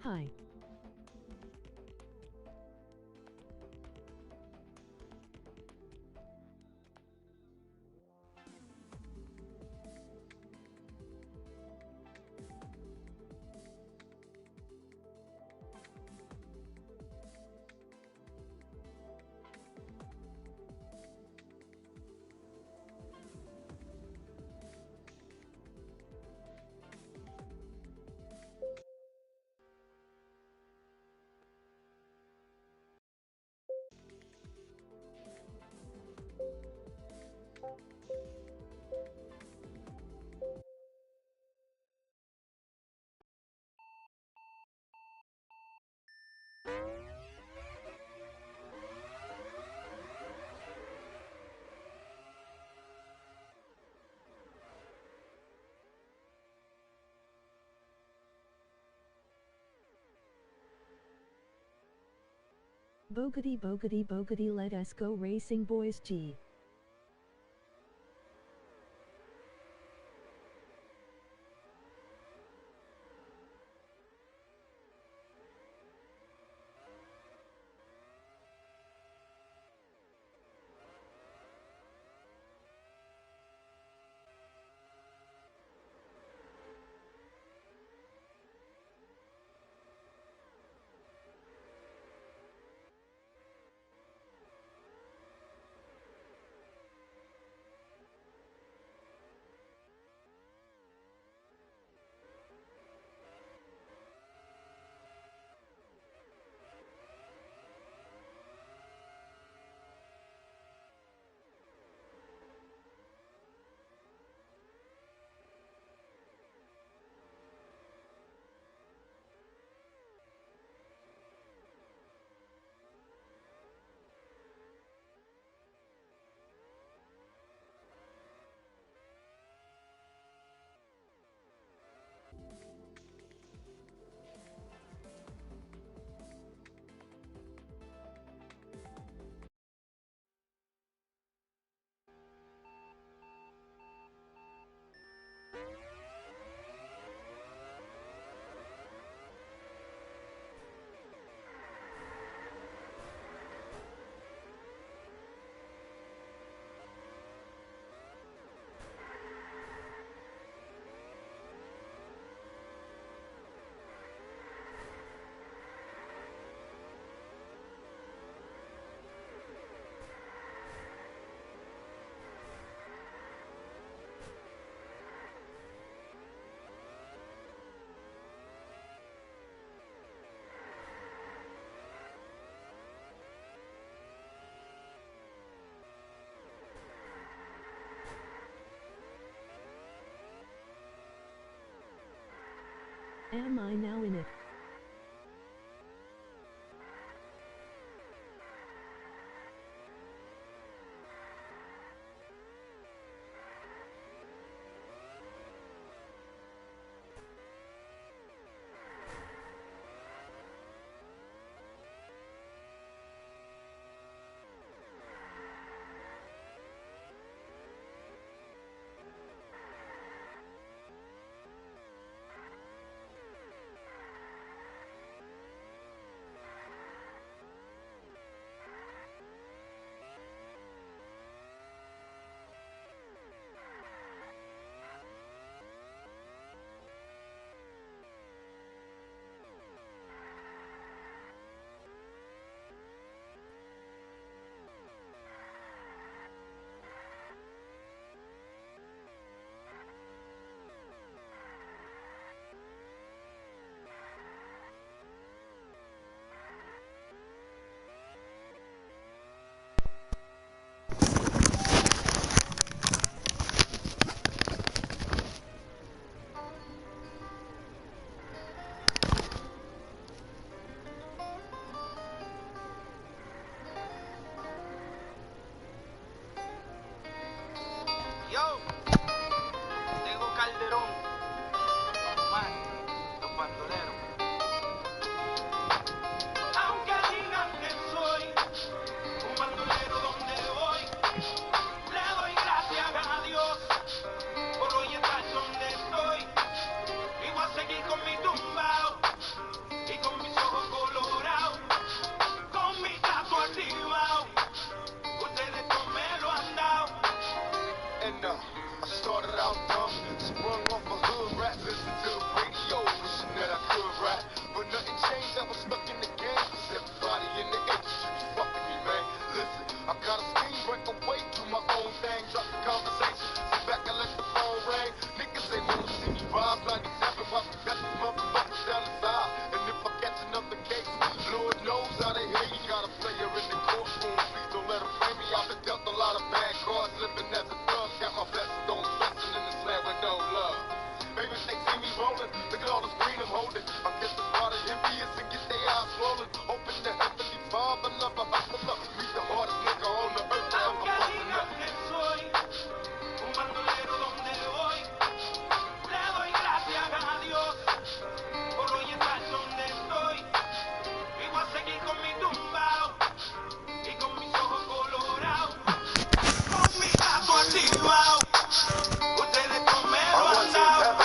Hi. Boogity boogity boogity, let us go racing boys G. Am I now in it? Started out dumb, sprung off a hood rap, listen to the radio, wishing that I could rap. But nothing changed, I was stuck in the game, cause everybody in the industry be fucking me, man. Listen, I got a scheme, break away, do my own thing, drop the conversation, sit back and let the phone ring. Niggas ain't wanna see me rise, 97, while we got these motherfuckers down the side. And if I catch another case, Lord knows how they hate me. Got a player in the courtroom, please don't let him frame me. I've been dealt a lot of bad cards, living as a thug, got my blessings on blessing in this land with no love. Maybe they see me rolling, look at all this green I'm holding. I guess that's why they envious and get their eyes swollen. Open the heavenly Father, love, I hustle up. Meet the hardest nigga on the earth, I'm busting up. Un bandolero donde voy, le doy gracias a Dios por hoy estar donde estoy. Y voy a seguir con mi tumbao y con mis ojos colorados, con mi gato activado. Ustedes no me lo han dado.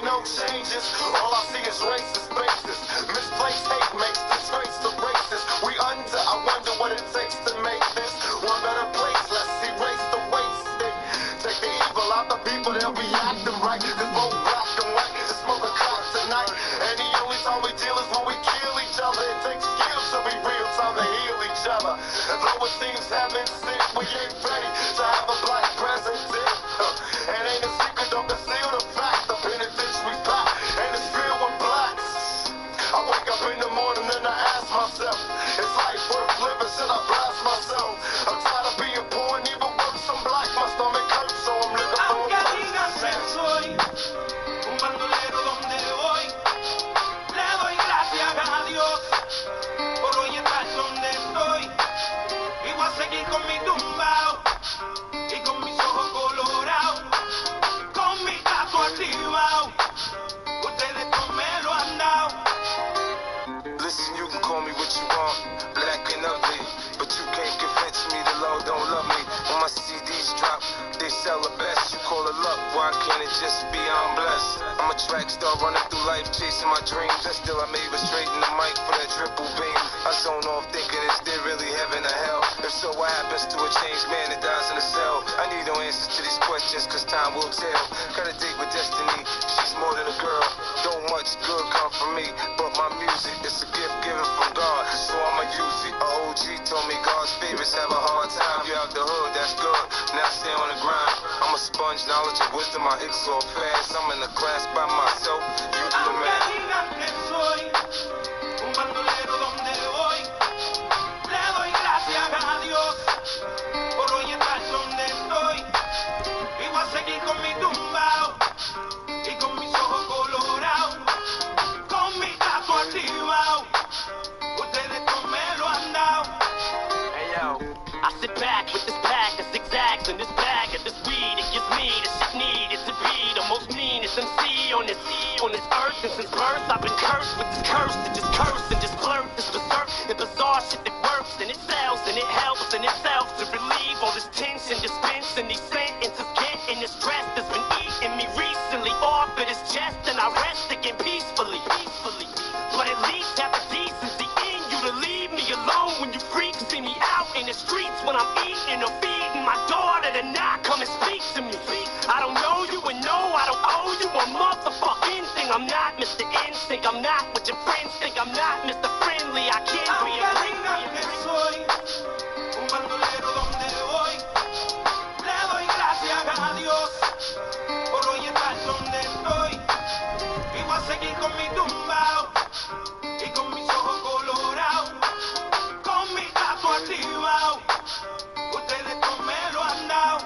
No changes, all I see is racist faces. Misplaced hate makes disgrace to races. We under, I wonder what it takes to make this one better place. Let's erase the wasted. Take the evil out the people, they'll be acting right. This both black and white, it's smoking crack tonight. And the only time we deal is when we kill each other. It takes skill to be real time to heal each other. And though it seems heaven sent, we ain't ready to have a black president. And ain't a secret, don't conceal the fact. The penitentiary's back, and it's filled with blacks. I wake up in the morning and I ask myself, is life worth living? Should I blast myself? I'm tired of being poor and even worse, I'm black. My stomach hurts, so I'm looking for a Aunque digan que soy un bandolero donde voy, le doy gracias a Dios por hoy estar donde estoy. Y voy a seguir con mi tumbao y con mis ojos colorados, con mi gato activado. Ustedes no me lo han dado. Listen, you can call me what you want, black and ugly, but you can't convince me the Lord don't love me. When my CDs drop, they sell the best. You call it luck, why can't it just be I'm blessed? I'm a track star running through life, chasing my dreams, and still I'm able straight in the mic for that triple beam. I zone off thinking, is there really heaven or hell? If so, what happens to a changed man that dies in a cell? I need no answers to these questions, cause time will tell. Got a date with destiny, she's more than a girl. Don't much good come from me, but my music is a gift given from God, so I'ma use it. A OG told me God's favorites have a hard time. You out the hood, that's good, now stay on the grind. I'm a sponge, knowledge and wisdom, I exhort fast. I'm in the class by myself, you do the Aunque math. digan que soy un bandolero donde voy, le doy gracias a Dios por hoy estar donde estoy. Y voy a seguir con mi tumbao y con mis ojos colorados, con mi gato activado. Ustedes no me lo han dado. Hey yo, I sit back with this pack of zigzags and this bag of this weed. It gives me the shit needed to be the most meanest MC on this earth. And since birth, I've been cursed with this curse to just curse and just blurt this berserk and bizarre shit that works and it sells and it helps in itself to relieve all this tension, dispensing these sentences, getting this stress that's been eating me recently off of this chest, and I rest again peacefully. But at least have the decency in you to leave me alone when you freaks see me out in the streets when I'm eating or feeding my daughter to not come and speak to me. I don't know you and no, I don't owe you a motherfucking thing. I'm not Mr. Instinct, I'm not what your friends think. I'm not Mr. Friendly, I can't be a Aunque digan que soy un bandolero donde voy, le doy gracias a Dios por hoy estar donde estoy. Y voy a seguir con mi tumbao y con mis ojos colorados, con mi gato activado. Ustedes no me lo han dado.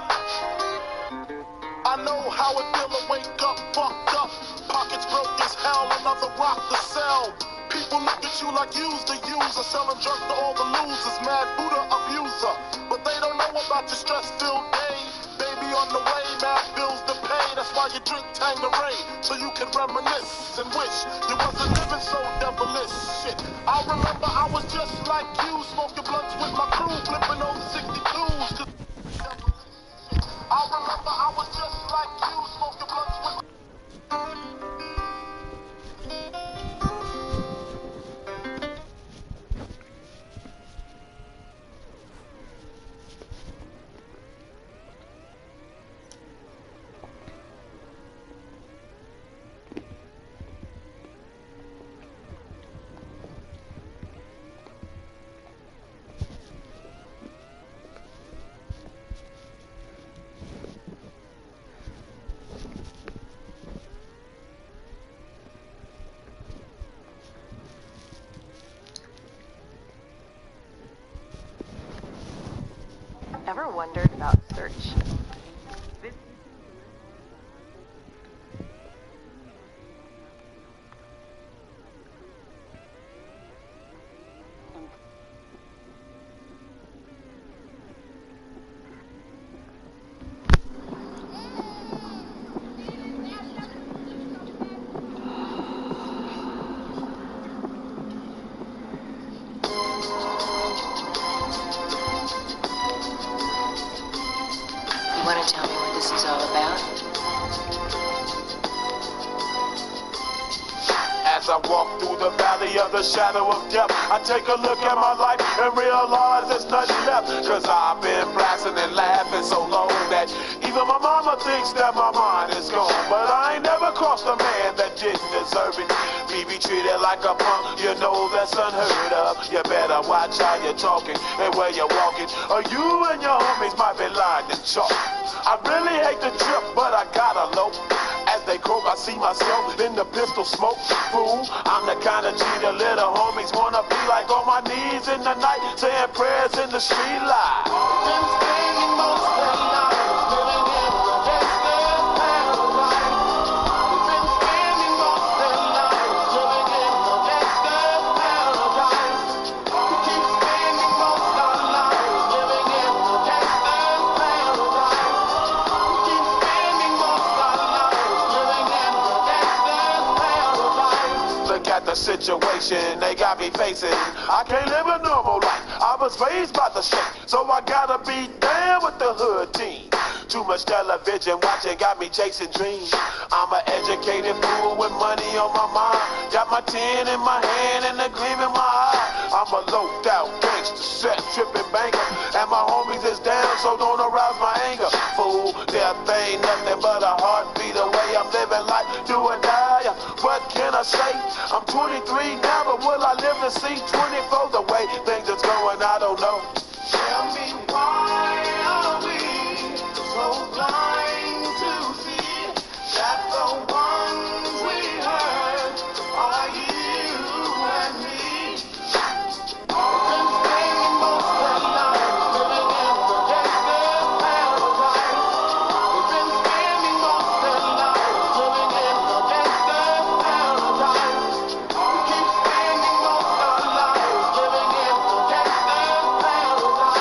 I know how it feel to wake up fucked up, pockets broke as hell, another rock to sell. People look at you like you's the user, selling drugs to all the losers, mad Buddha abuser. But they don't know about your stress-filled day. Baby on the way, mad bills to pay. That's why you drink Tangeray, so you can reminisce and wish you wasn't living so devilish. Shit, I remember I was just like you, smoking blunts with my crew, flipping over 62s. I remember I was just like you, smoking blunts with my Ever wondered about search? You want to tell me what this is all about? As I walk through the valley of the shadow of death, I take a look at my life and realize there's nothing left. Cause I've been blasting and laughing so long that even my mama thinks that my mind is gone. But I ain't never crossed a man that didn't deserve it. Me be treated like a punk, you know that's unheard of. You better watch how you're talking and where you're walking, or you and your homies might be lying to chalk. I really hate the trip, but I gotta low. As they croak, I see myself in the pistol smoke. Fool, I'm the kind of G the little homies wanna be like, on my knees in the night, saying prayers in the street light. Been spending most of their lives living in the gangster's paradise. Been spending most of their lives living in the gangster's paradise. We keep spending most of our lives living in the gangster's paradise. We keep spending most of our lives living in the gangster's paradise. Look at the situation they got me facing. I can't live a normal life. I was raised by the shit, so I gotta be down with the hood team. Too much television watching got me chasing dreams. I'm an educated fool with money on my mind. Got my tin in my hand and a gleam in my eye. I'm a loped out gangster, set tripping banker, and my homies is down, so don't arouse my anger. Fool, death ain't nothing but a heartbeat away. I'm living life, do or die. What can I say? I'm 23 now, but will I live to see 24? The way things is going, I don't know. Tell me why are we so blind to see that the ones we hurt are you and me? Been spending most of our lives living in the gangster's paradise. We've been spending most of our lives living in the gangster's paradise. We keep spending most of our lives living in the gangster's paradise.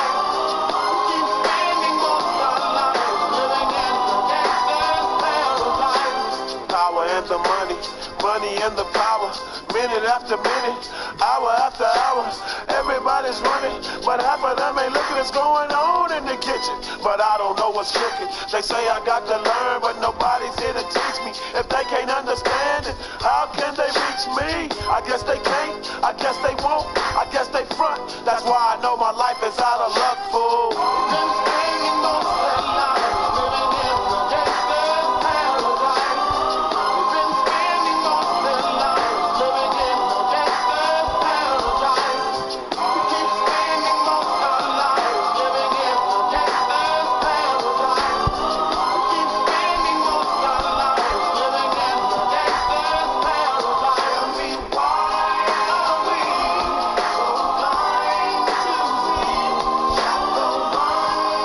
We keep spending most of our lives living in the gangster's paradise. Power and the money, money and the power. Minute after minute, hour after hour, everybody's running, but half of them ain't looking what's going on in the kitchen. But I don't know what's cooking. They say I got to learn, but nobody's here to teach me. If they can't understand it, how can they reach me? I guess they can't, I guess they won't, I guess they front. That's why I know my life is out of luck, fool. Been spending most of their lives living in the gangster's paradise. We've been spending most of their lives living in the gangster's paradise. We keep spending most of our lives living in the gangster's paradise. We keep spending most of our lives living in the gangster's paradise. Tell me why are we so blind to see that the ones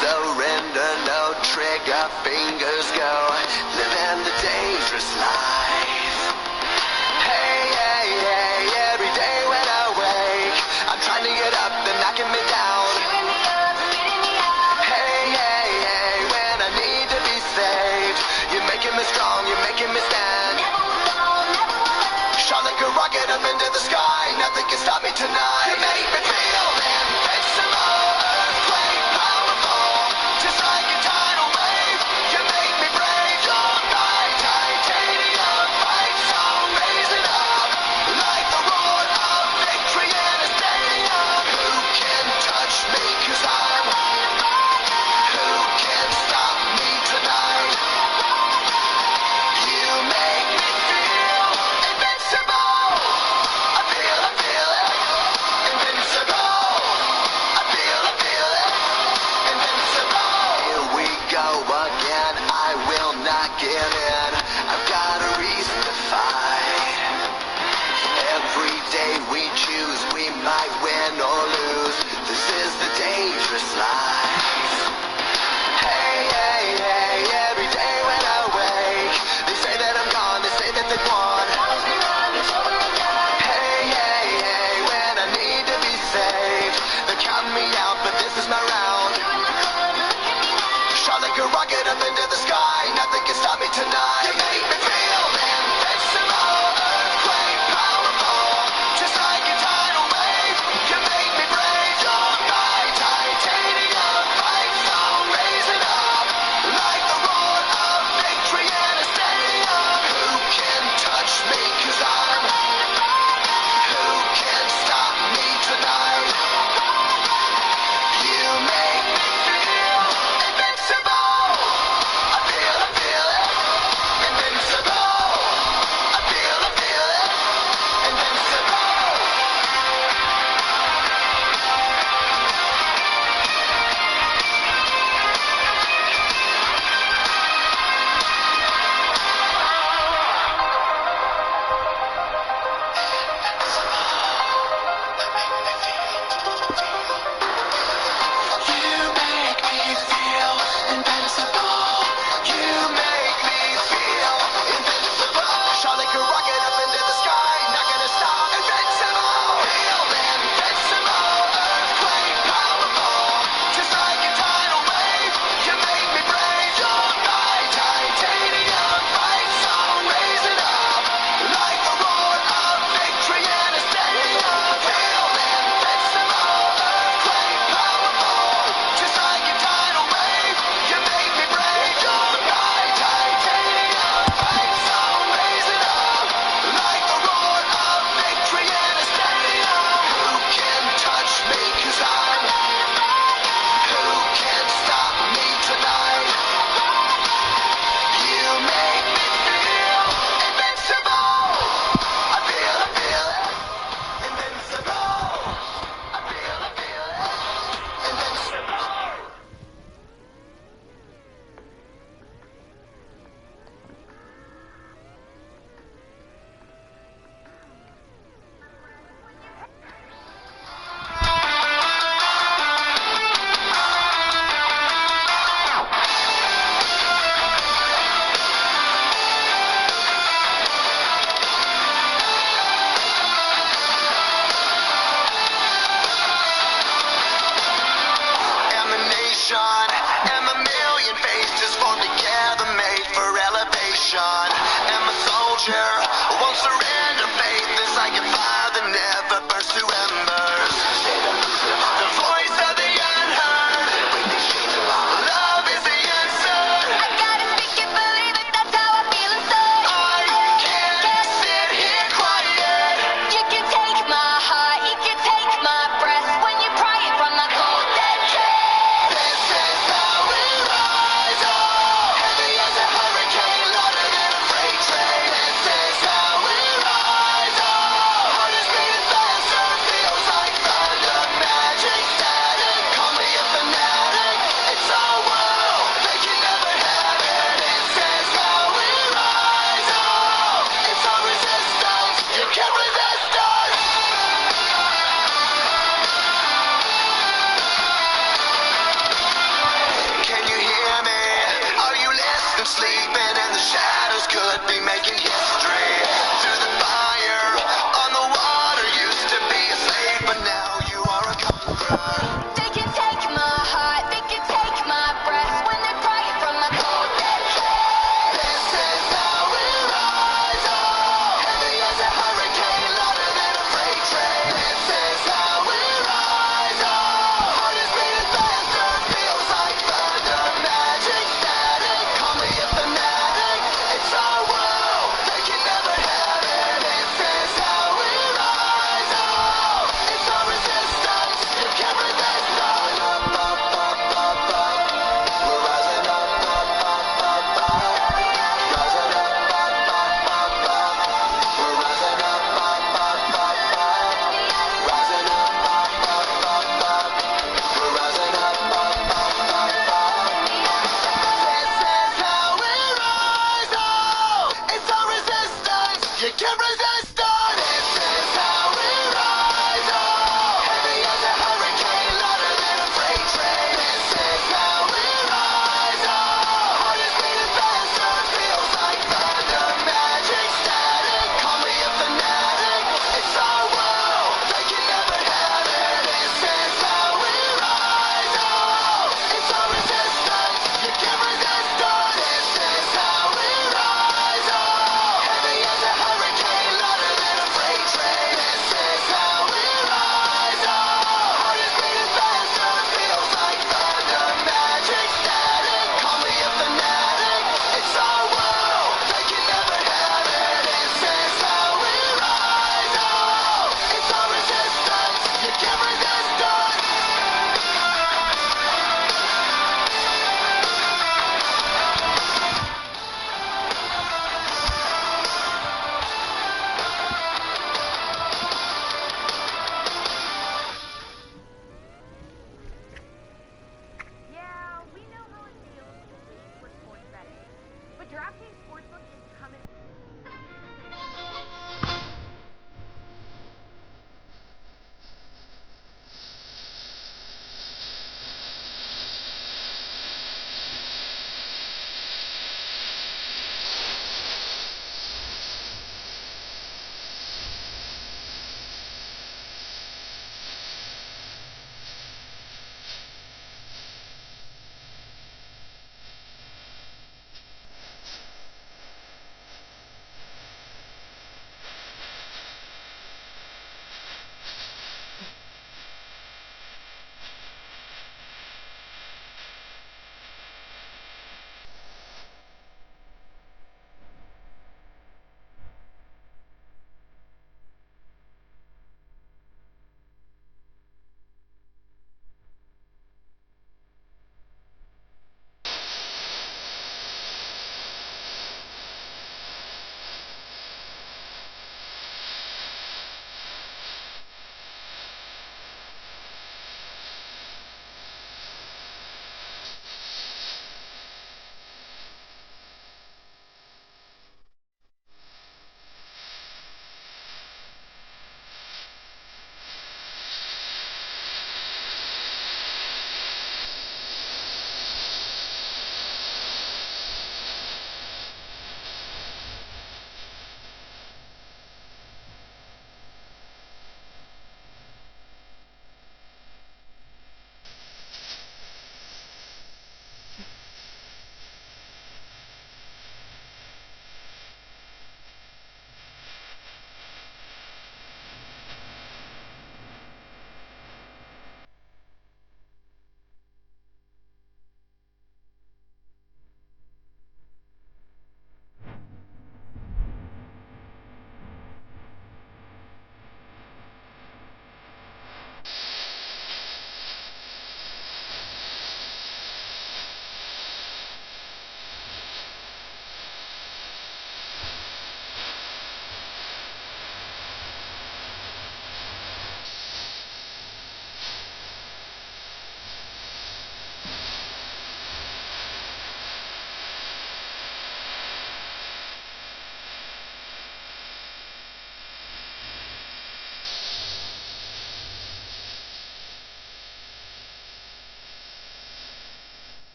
surrender, no trigger, fingers go, living the dangerous life. Hey, hey, hey, every day when I wake, I'm trying to get up, they're knocking me down. Hey, hey, hey, when I need to be saved, you're making me strong, you're making me stand. Shot like a rocket up into the sky, nothing can stop me tonight. You make me feel invincible, earthquake powerful, just like a tidal wave. You make me brave, you're my titanium fight song, raising up like the roar of victory in a stadium. Who can touch me, 'cause I'm who can stop me tonight? You make me feel invincible. I feel it, invincible. I feel it, invincible. Here we go again, I will not give in. I've got a reason to fight. Every day we choose, we might win or lose. This is the dangerous life. Hey, hey, hey, every day when I wake, they say that I'm gone, they say that they won. Hey, hey, hey, when I need to be saved, they're counting me out, but this is my round. Shot like a rocket up into the sky, nothing can stop me tonight. You make me feel invincible, earthquake powerful, just like a tidal wave. You make me brave, you're my titanium fight song, raising up like the roar of victory in a stadium. Who can touch me, 'cause I'm who can stop me tonight? You make me feel invincible. I feel it, invincible. I feel it, invincible. You make me feel invincible. You make me feel invincible. Shot like a rocket up into the sky, not gonna stop. Invincible, feel invincible, earthquake powerful, just like a tidal wave. You make me brave, you're my titanium fight song, raising up like the roar of victory in a stadium. Feel invincible, earthquake powerful, just like a tidal wave. You make me brave, you're my titanium fight song, raising up like the roar of victory in a stadium. Who can touch me, 'cause I'm who can stop me tonight? You make me feel invincible. I feel it, invincible. I feel it, invincible. And the nation, and the million faces formed together, made for elevation. And the soldier won't surrender faith, is like a fire that never burns to embers. The voice of the unheard, love is the answer. I gotta speak it, believe it, that's how I feel inside. I can't sit here quiet. You can take my heart, you can take my breath when you pry it from my cold dead chest. This is how we rise up, heavy as a hurricane, louder than a freight train. This is how we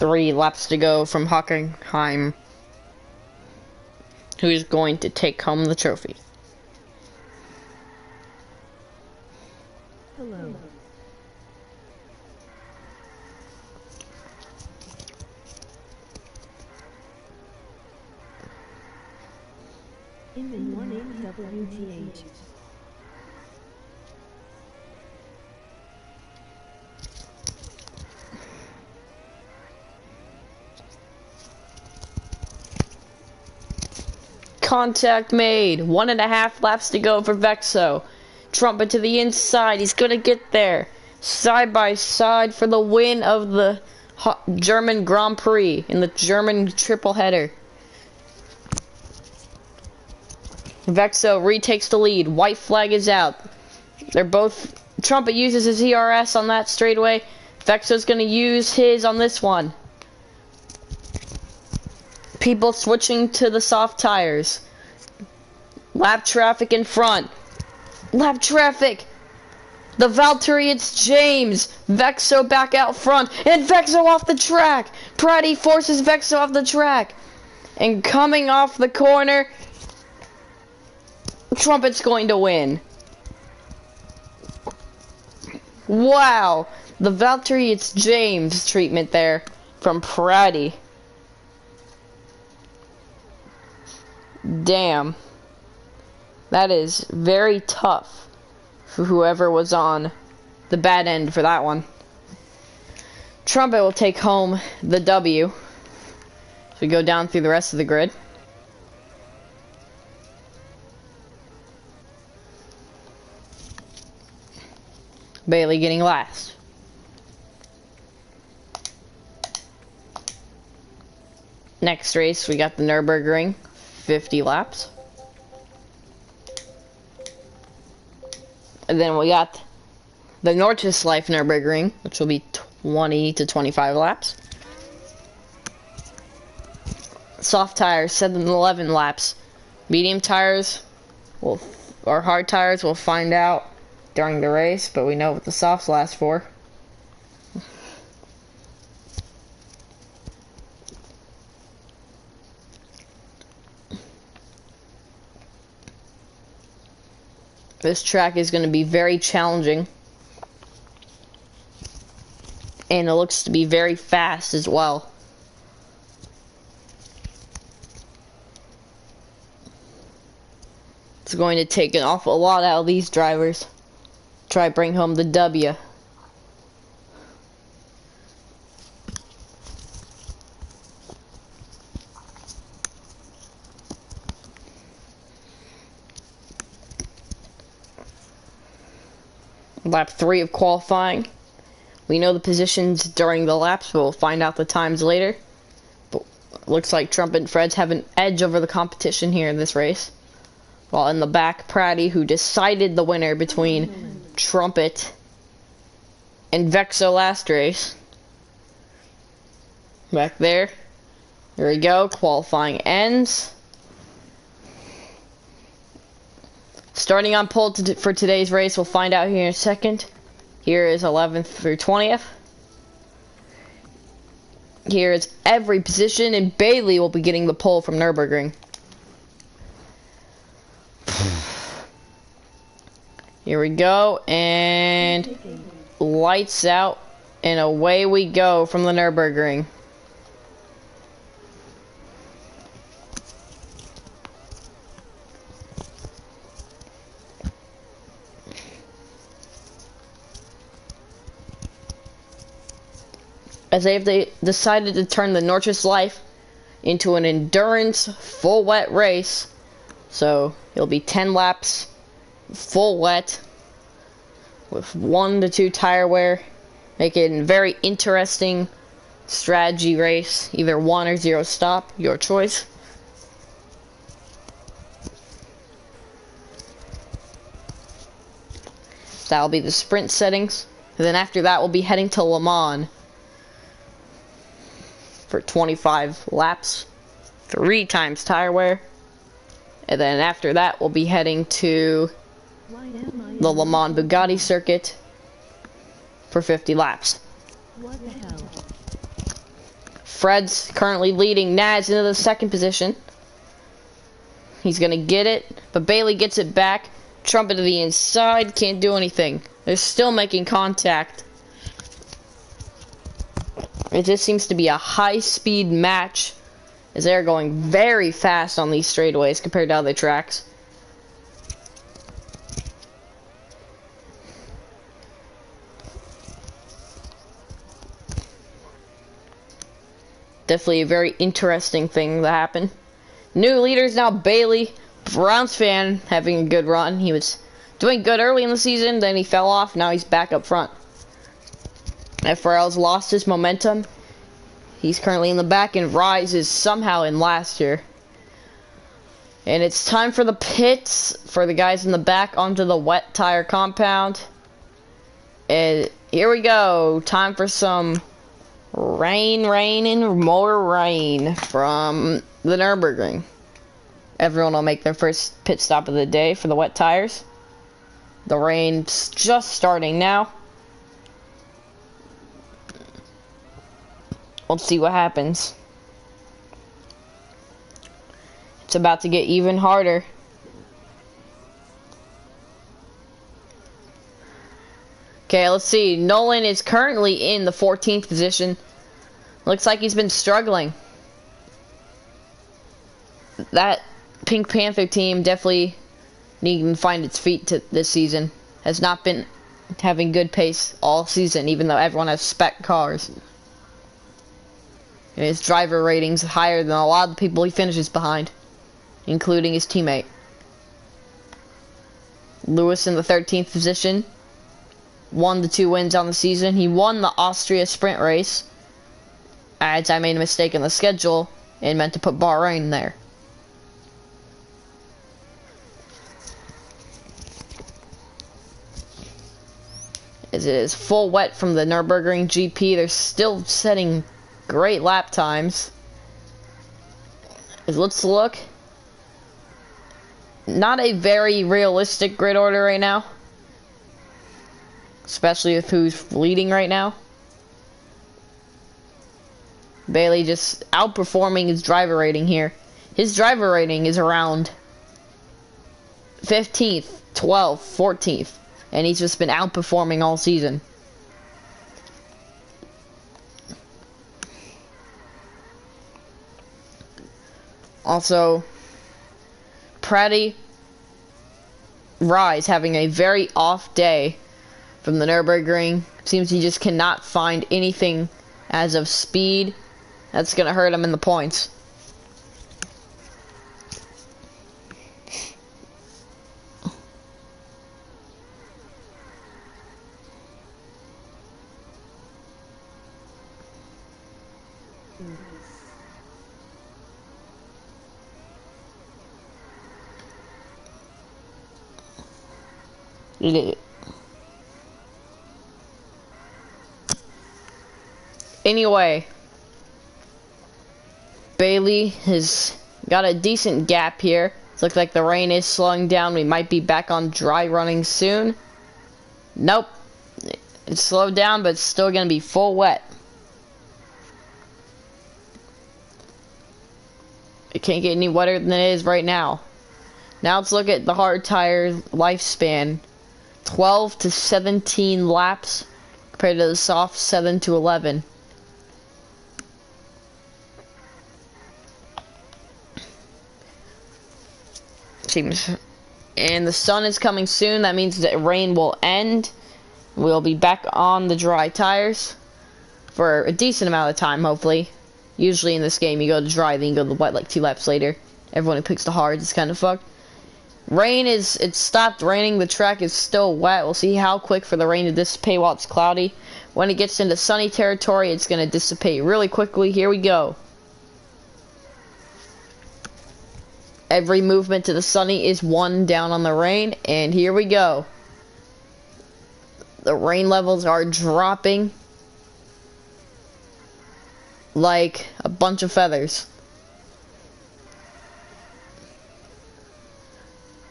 3 laps to go from Hockenheim, who is going to take home the trophy. Hello. In the morning WTH. Contact made. 1.5 laps to go for Vexo. Trumpet to the inside. He's gonna get there. Side by side for the win of the German Grand Prix in the German triple header. Vexo retakes the lead. White flag is out. They're both. Trumpet uses his ERS on that straightaway. Vexo's gonna use his on this one. People switching to the soft tires. Lap traffic in front. Lap traffic. The Valtteri, it's James. Vexo back out front. And Vexo off the track. Pratty forces Vexo off the track. And coming off the corner, Trumpet's going to win. Wow. The Valtteri, it's James treatment there from Pratty. Damn. That is very tough for whoever was on the bad end for that one. Trumpet will take home the W. So we go down through the rest of the grid. Bailey getting last. Next race, we got the Nürburgring, 50 laps. And then we got the Nordschleife Nürburgring, which will be 20 to 25 laps. Soft tires, 7 to 11 laps. Medium tires, or hard tires, we'll find out during the race, but we know what the softs last for. This track is going to be very challenging. And it looks to be very fast as well. It's going to take an awful lot out of these drivers. Try to bring home the W. Lap 3 of qualifying. We know the positions during the laps, but we'll find out the times later. But looks like Trumpet and Freds have an edge over the competition here in this race. While in the back, Pratty, who decided the winner between Trumpet and Vexo last race. Back there. There we go. Qualifying ends. Starting on pole for today's race, we'll find out here in a second. Here is 11th through 20th. Here is every position, and Bailey will be getting the pole from Nürburgring. Here we go, and lights out, and away we go from the Nürburgring. As they decided to turn the Nordschleife into an endurance full wet race. So it'll be 10 laps full wet with 1 to 2 tire wear. Make it a very interesting strategy race. Either 1 or 0 stop, your choice. That'll be the sprint settings. And then after that we'll be heading to Le Mans for 25 laps, 3 times tire wear. And then after that, we'll be heading to the Le Mans Bugatti circuit for 50 laps. What the hell? Fred's currently leading Naz into the 2nd position. He's gonna get it, but Bailey gets it back. Trumpet to the inside, can't do anything. They're still making contact. It just seems to be a high-speed match as they're going very fast on these straightaways compared to other tracks. Definitely a very interesting thing that happened. New leaders now. Bailey, Browns fan, having a good run. He was doing good early in the season, then he fell off. Now he's back up front. FRL's lost his momentum. He's currently in the back, and Rise is somehow in last year. And it's time for the pits for the guys in the back onto the wet tire compound. And here we go. Time for some rain, and more rain from the Nürburgring. Everyone will make their first pit stop of the day for the wet tires. The rain's just starting now. Let's see what happens. It's about to get even harder. Okay, let's see. Nolan is currently in the 14th position. Looks like he's been struggling. That Pink Panther team definitely needing to find its feet this season. Has not been having good pace all season, even though everyone has spec cars. And his driver rating's higher than a lot of the people he finishes behind, including his teammate. Lewis in the 13th position. 1 to 2 wins on the season. He won the Austria sprint race, as I made a mistake in the schedule and meant to put Bahrain there. As it is full wet from the Nürburgring GP, they're still setting great lap times. Let's look. Not a very realistic grid order right now, especially with who's leading right now. Bailey just outperforming his driver rating here. His driver rating is around 15th, 12th, 14th, and he's just been outperforming all season. Also, Pratty Rise having a very off day from the Nürburgring. Seems he just cannot find anything as of speed. That's going to hurt him in the points. Anyway, Bailey has got a decent gap here. It looks like the rain is slowing down. We might be back on dry running soon. Nope. It's slowed down, but it's still going to be full wet. It can't get any wetter than it is right now. Now let's look at the hard tire lifespan. 12 to 17 laps compared to the soft 7 to 11. And the sun is coming soon. That means that rain will end. We'll be back on the dry tires for a decent amount of time, hopefully. Usually in this game, you go to dry, then you go to the wet like 2 laps later. Everyone who picks the hards is kind of fucked. It stopped raining. The track is still wet. We'll see how quick for the rain to dissipate while it's cloudy. When it gets into sunny territory, it's going to dissipate really quickly. Here we go. Every movement to the sunny is 1 down on the rain, and here we go. The rain levels are dropping like a bunch of feathers.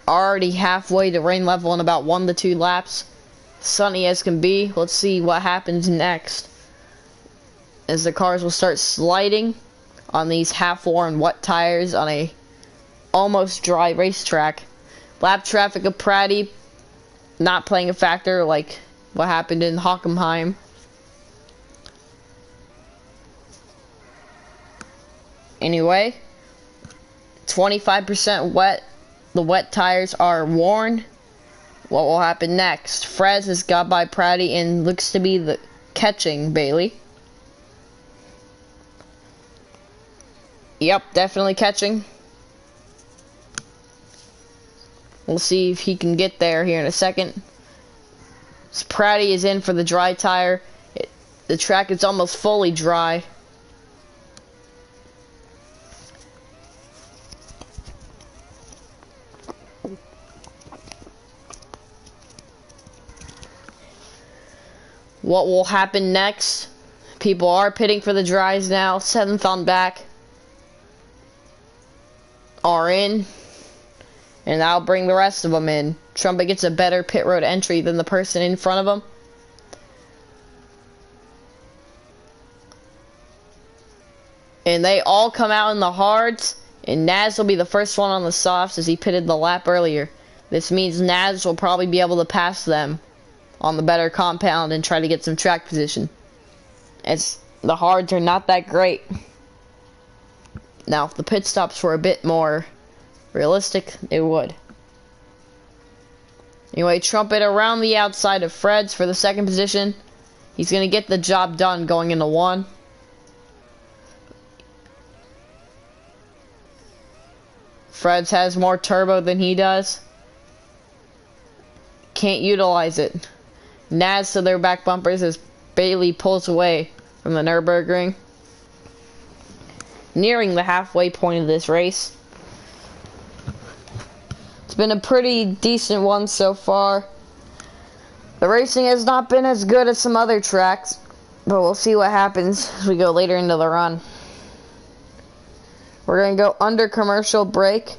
Already halfway to rain level in about 1 to 2 laps. Sunny as can be. Let's see what happens next, as the cars will start sliding on these half-worn wet tires on a almost dry racetrack. Lap traffic of Pratty not playing a factor like what happened in Hockenheim. Anyway, 25% wet. The wet tires are worn. What will happen next? Frez has got by Pratty and looks to be the catching Bailey. Yep, definitely catching. We'll see if he can get there here in a second. So Pratty is in for the dry tire. The track is almost fully dry. What will happen next? People are pitting for the dries now. 7th on back are in. And that'll bring the rest of them in. Trumpet gets a better pit road entry than the person in front of him. And they all come out in the hards. And Naz will be the first one on the softs as he pitted the lap earlier. This means Naz will probably be able to pass them on the better compound and try to get some track position, as the hards are not that great. Now, if the pit stops were a bit more realistic, it would. Anyway, Trumpet around the outside of Fred's for the second position. He's going to get the job done going into 1. Fred's has more turbo than he does. Can't utilize it. Naz to their back bumpers as Bailey pulls away from the Nürburgring. Nearing the halfway point of this race. It's been a pretty decent one so far. The racing has not been as good as some other tracks, but we'll see what happens as we go later into the run. We're going to go under commercial break.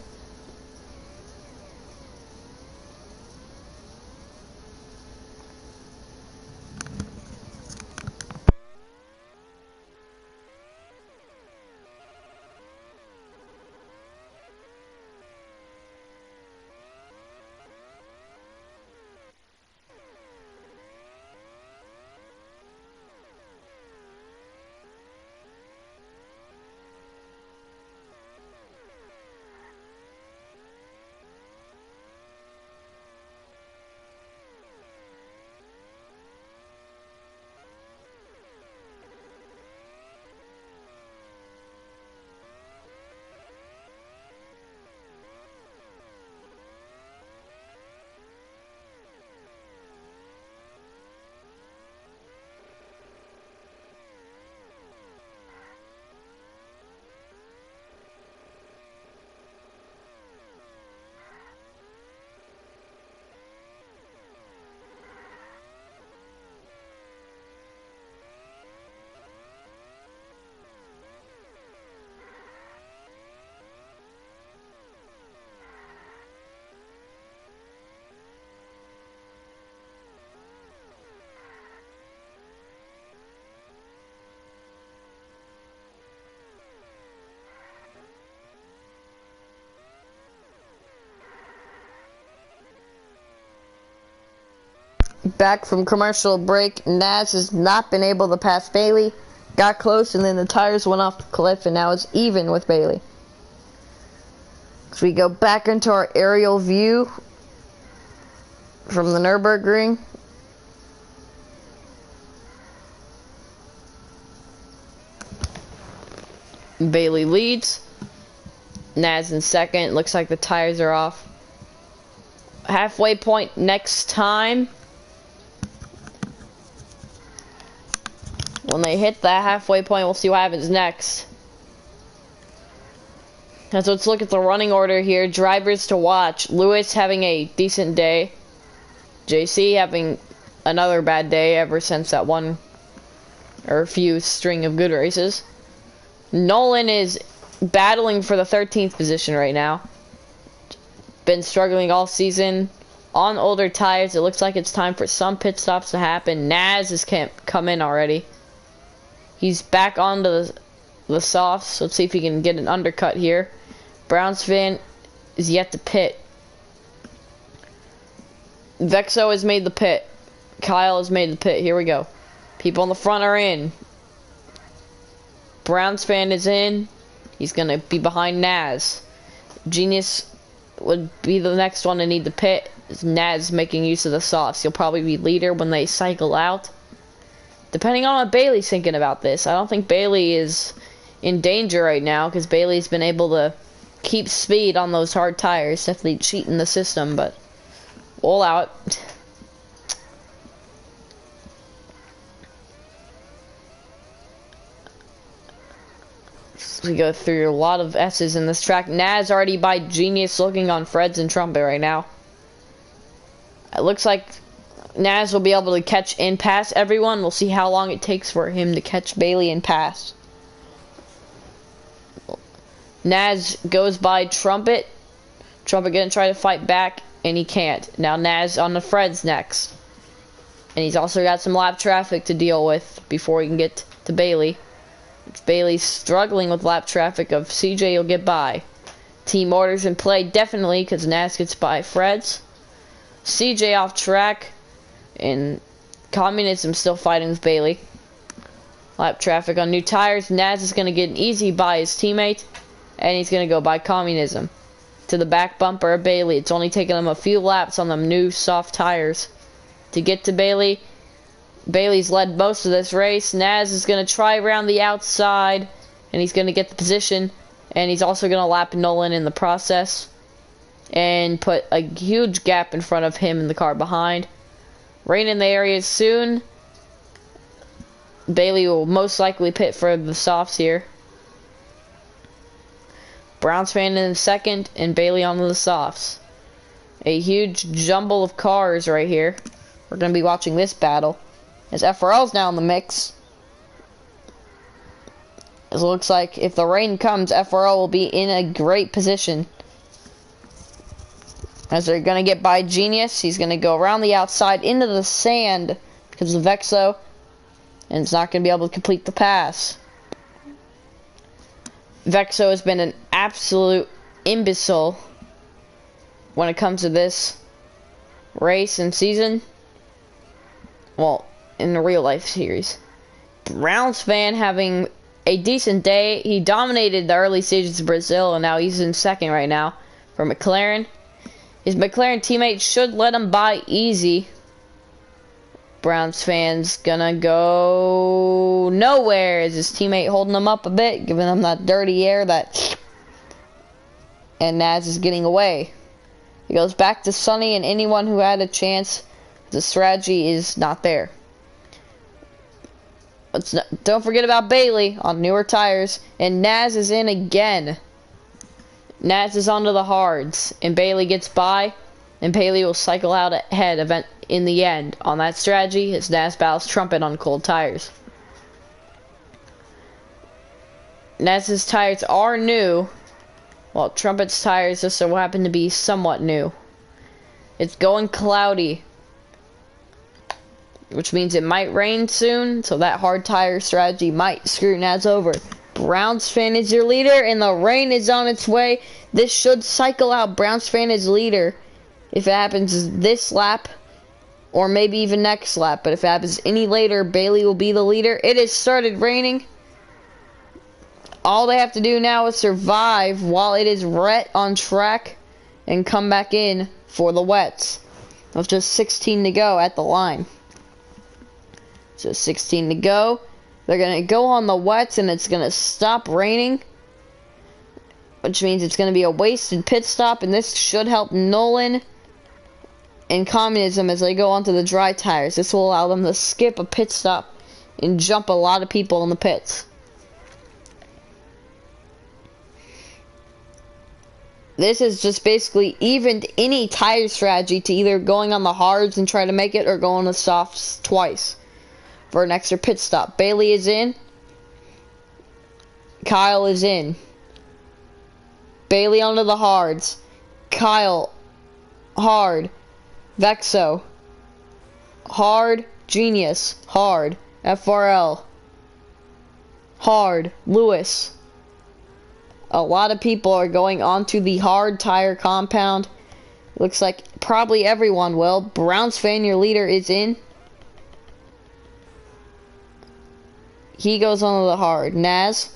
Back from commercial break, Naz has not been able to pass Bailey. Got close and then the tires went off the cliff and now it's even with Bailey. So we go back into our aerial view from the Nürburgring. Bailey leads. Naz in second. Looks like the tires are off. Halfway point next time. When they hit that halfway point, we'll see what happens next. So let's look at the running order here. Drivers to watch. Lewis having a decent day. JC having another bad day ever since that one or few string of good races. Nolan is battling for the 13th position right now. Been struggling all season. On older tires, it looks like it's time for some pit stops to happen. Naz has come in already. He's back onto the softs. Let's see if he can get an undercut here. Brownsfan is yet to pit. Vexo has made the pit. Kyle has made the pit. Here we go. People in the front are in. Brownsfan is in. He's gonna be behind Naz. Genius would be the next one to need the pit. Naz making use of the softs. He'll probably be leader when they cycle out. Depending on what Bailey's thinking about this. I don't think Bailey is in danger right now because Bailey's been able to keep speed on those hard tires. Definitely cheating the system, but we'll allow it. We go through a lot of S's in this track. Naz already by Genius looking on Freds and Trumpet right now. It looks like Naz will be able to catch and pass everyone. We'll see how long it takes for him to catch Bailey and pass. Naz goes by Trumpet. Trumpet gonna try to fight back, and he can't. Now Naz on the Freds next. And he's also got some lap traffic to deal with before he can get to Bailey. Bailey's struggling with lap traffic of CJ will get by. Team orders in play definitely because Naz gets by Freds. CJ off track. And Communism still fighting with Bailey. Lap traffic on new tires. Naz is going to get an easy by his teammate. And he's going to go by Communism. To the back bumper of Bailey. It's only taking him a few laps on them new soft tires to get to Bailey. Bailey's led most of this race. Naz is going to try around the outside. And he's going to get the position. And he's also going to lap Nolan in the process. And put a huge gap in front of him in the car behind. Rain in the area soon. Bailey will most likely pit for the softs here. Browns fan in second and Bailey on the softs. A huge jumble of cars right here. We're going to be watching this battle. As FRL's now in the mix. It looks like if the rain comes, FRL will be in a great position. As they're going to get by Genius, he's going to go around the outside into the sand because of Vexo. And it's not going to be able to complete the pass. Vexo has been an absolute imbecile when it comes to this race and season. Well, in the real life series. Browns fan having a decent day. He dominated the early stages of Brazil and now he's in second right now for McLaren. His McLaren teammate should let him by easy. Browns fans gonna go nowhere. Is his teammate holding him up a bit, giving him that dirty air that... And Naz is getting away. He goes back to Sonny and anyone who had a chance. The strategy is not there. Don't forget about Bailey on newer tires. And Naz is in again. Naz is onto the hards. And Bailey gets by. And Bailey will cycle out ahead in the end. On that strategy, as Naz battles Trumpet on cold tires. Naz's tires are new. While Trumpet's tires just so happen to be somewhat new. It's going cloudy. Which means it might rain soon, so that hard tire strategy might screw Naz over. Browns fan is your leader, and the rain is on its way. This should cycle out Browns fan is leader. If it happens this lap, or maybe even next lap. But if it happens any later, Bailey will be the leader. It has started raining. All they have to do now is survive while it is wet on track, and come back in for the wets. With just 16 to go at the line. So 16 to go. They're going to go on the wets and it's going to stop raining. Which means it's going to be a wasted pit stop. And this should help Nolan and Communism as they go onto the dry tires. This will allow them to skip a pit stop and jump a lot of people in the pits. This is just basically evened any tire strategy to either going on the hards and try to make it or go on the softs twice. For an extra pit stop. Bailey is in. Kyle is in. Bailey onto the hards. Kyle. Hard. Vexo. Hard. Genius. Hard. FRL. Hard. Lewis. A lot of people are going onto the hard tire compound. Looks like probably everyone will. Browns fan, your leader, is in. He goes on to the hard. Naz.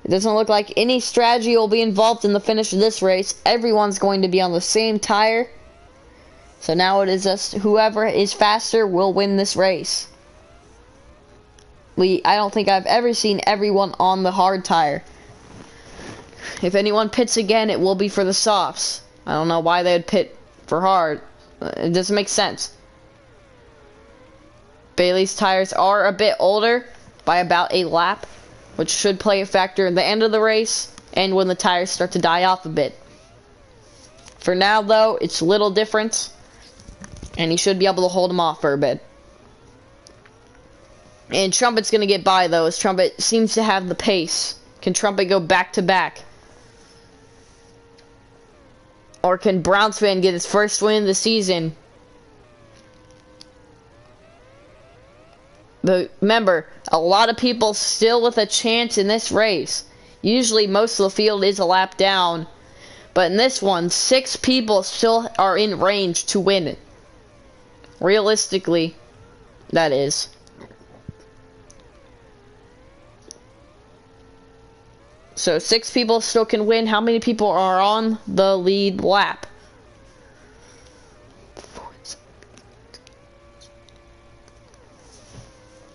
It doesn't look like any strategy will be involved in the finish of this race. Everyone's going to be on the same tire. So now it is just whoever is faster will win this race. I don't think I've ever seen everyone on the hard tire. If anyone pits again, it will be for the softs. I don't know why they would pit for hard. It doesn't make sense. Bailey's tires are a bit older by about a lap, which should play a factor in the end of the race and when the tires start to die off a bit. For now, though, it's a little different, and he should be able to hold him off for a bit. And Trumpet's going to get by, though, as Trumpet seems to have the pace. Can Trumpet go back-to-back? Or can Brownsfan get his first win of the season? But remember, a lot of people still with a chance in this race. Usually most of the field is a lap down. But in this one, 6 people still are in range to win it. Realistically, that is. So 6 people still can win. How many people are on the lead lap?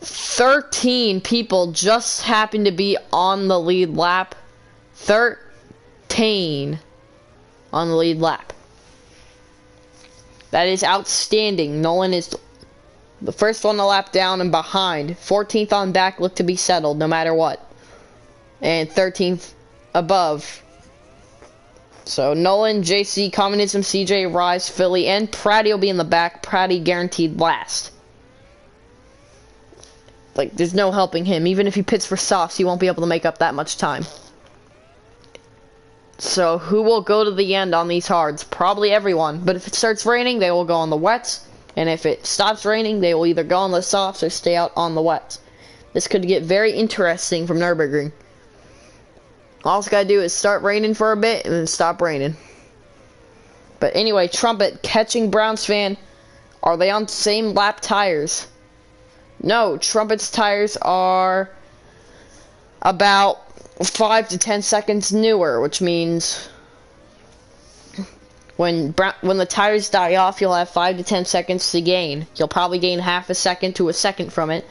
13 people just happen to be on the lead lap. 13 on the lead lap. That is outstanding. Nolan is the first one to lap down and behind. 14th on back look to be settled no matter what. And 13th above. So Nolan, JC, Communism, CJ, Rise, Philly, and Pratty will be in the back. Pratty guaranteed last. Like, there's no helping him. Even if he pits for softs, he won't be able to make up that much time. So who will go to the end on these hards? Probably everyone. But if it starts raining, they will go on the wets. And if it stops raining, they will either go on the softs or stay out on the wets. This could get very interesting from Nürburgring. All it's gotta do is start raining for a bit and then stop raining. But anyway, Trumpet catching Brownsfan. Are they on the same lap tires? No, Trumpet's tires are about 5 to 10 seconds newer, which means when the tires die off, you'll have 5 to 10 seconds to gain. You'll probably gain half a second to a second from it,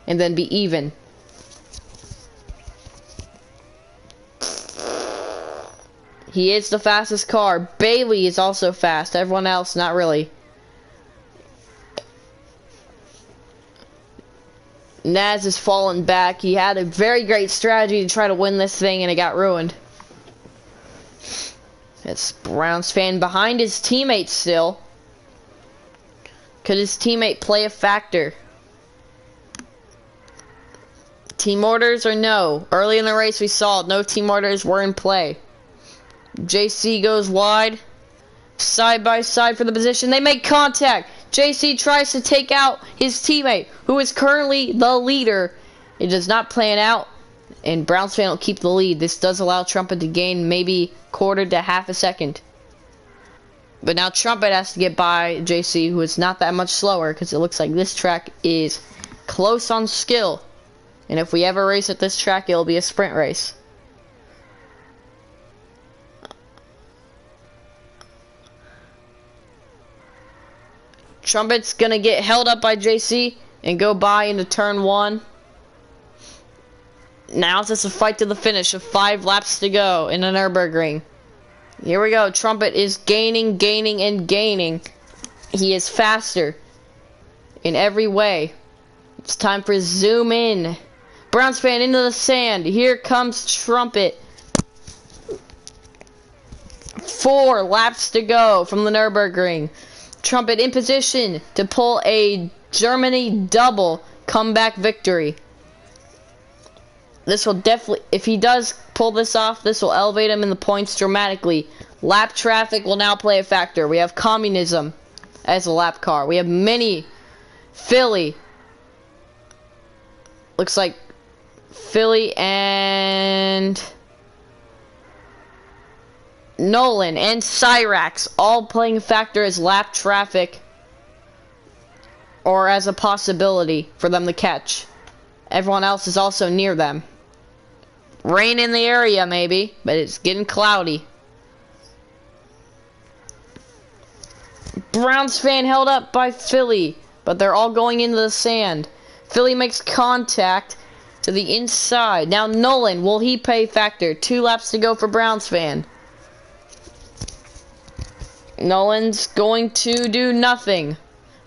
and then be even. He is the fastest car. Bailey is also fast. Everyone else, not really. Naz has fallen back. He had a very great strategy to try to win this thing, and it got ruined. It's Brownsfan behind his teammate still. Could his teammate play a factor? Team orders or no? Early in the race we saw no team orders were in play. JC goes wide. Side by side for the position. They make contact. JC tries to take out his teammate, who is currently the leader. It does not plan out, and Brownsfan will keep the lead. This does allow Trumpet to gain maybe quarter to half a second. But now Trumpet has to get by JC, who is not that much slower, because it looks like this track is close on skill. And if we ever race at this track, it'll be a sprint race. Trumpet's gonna get held up by JC and go by into turn 1. Now it's just a fight to the finish of 5 laps to go in the Nürburgring. Here we go. Trumpet is gaining, and gaining. He is faster in every way. It's time for zoom in. Brownsfan into the sand. Here comes Trumpet. 4 laps to go from the Nürburgring. Trumpet in position to pull a Germany double comeback victory. This will definitely, if he does pull this off, this will elevate him in the points dramatically. Lap traffic will now play a factor. We have Communism as a lap car. We have Mini, Philly. Looks like Philly and Nolan and Cyrax all playing a factor as lap traffic or as a possibility for them to catch. Everyone else is also near them. Rain in the area, maybe, but it's getting cloudy. Browns fan held up by Philly, but they're all going into the sand. Philly makes contact to the inside. Now Nolan, will he pay factor? 2 laps to go for Browns fan. Nolan's going to do nothing.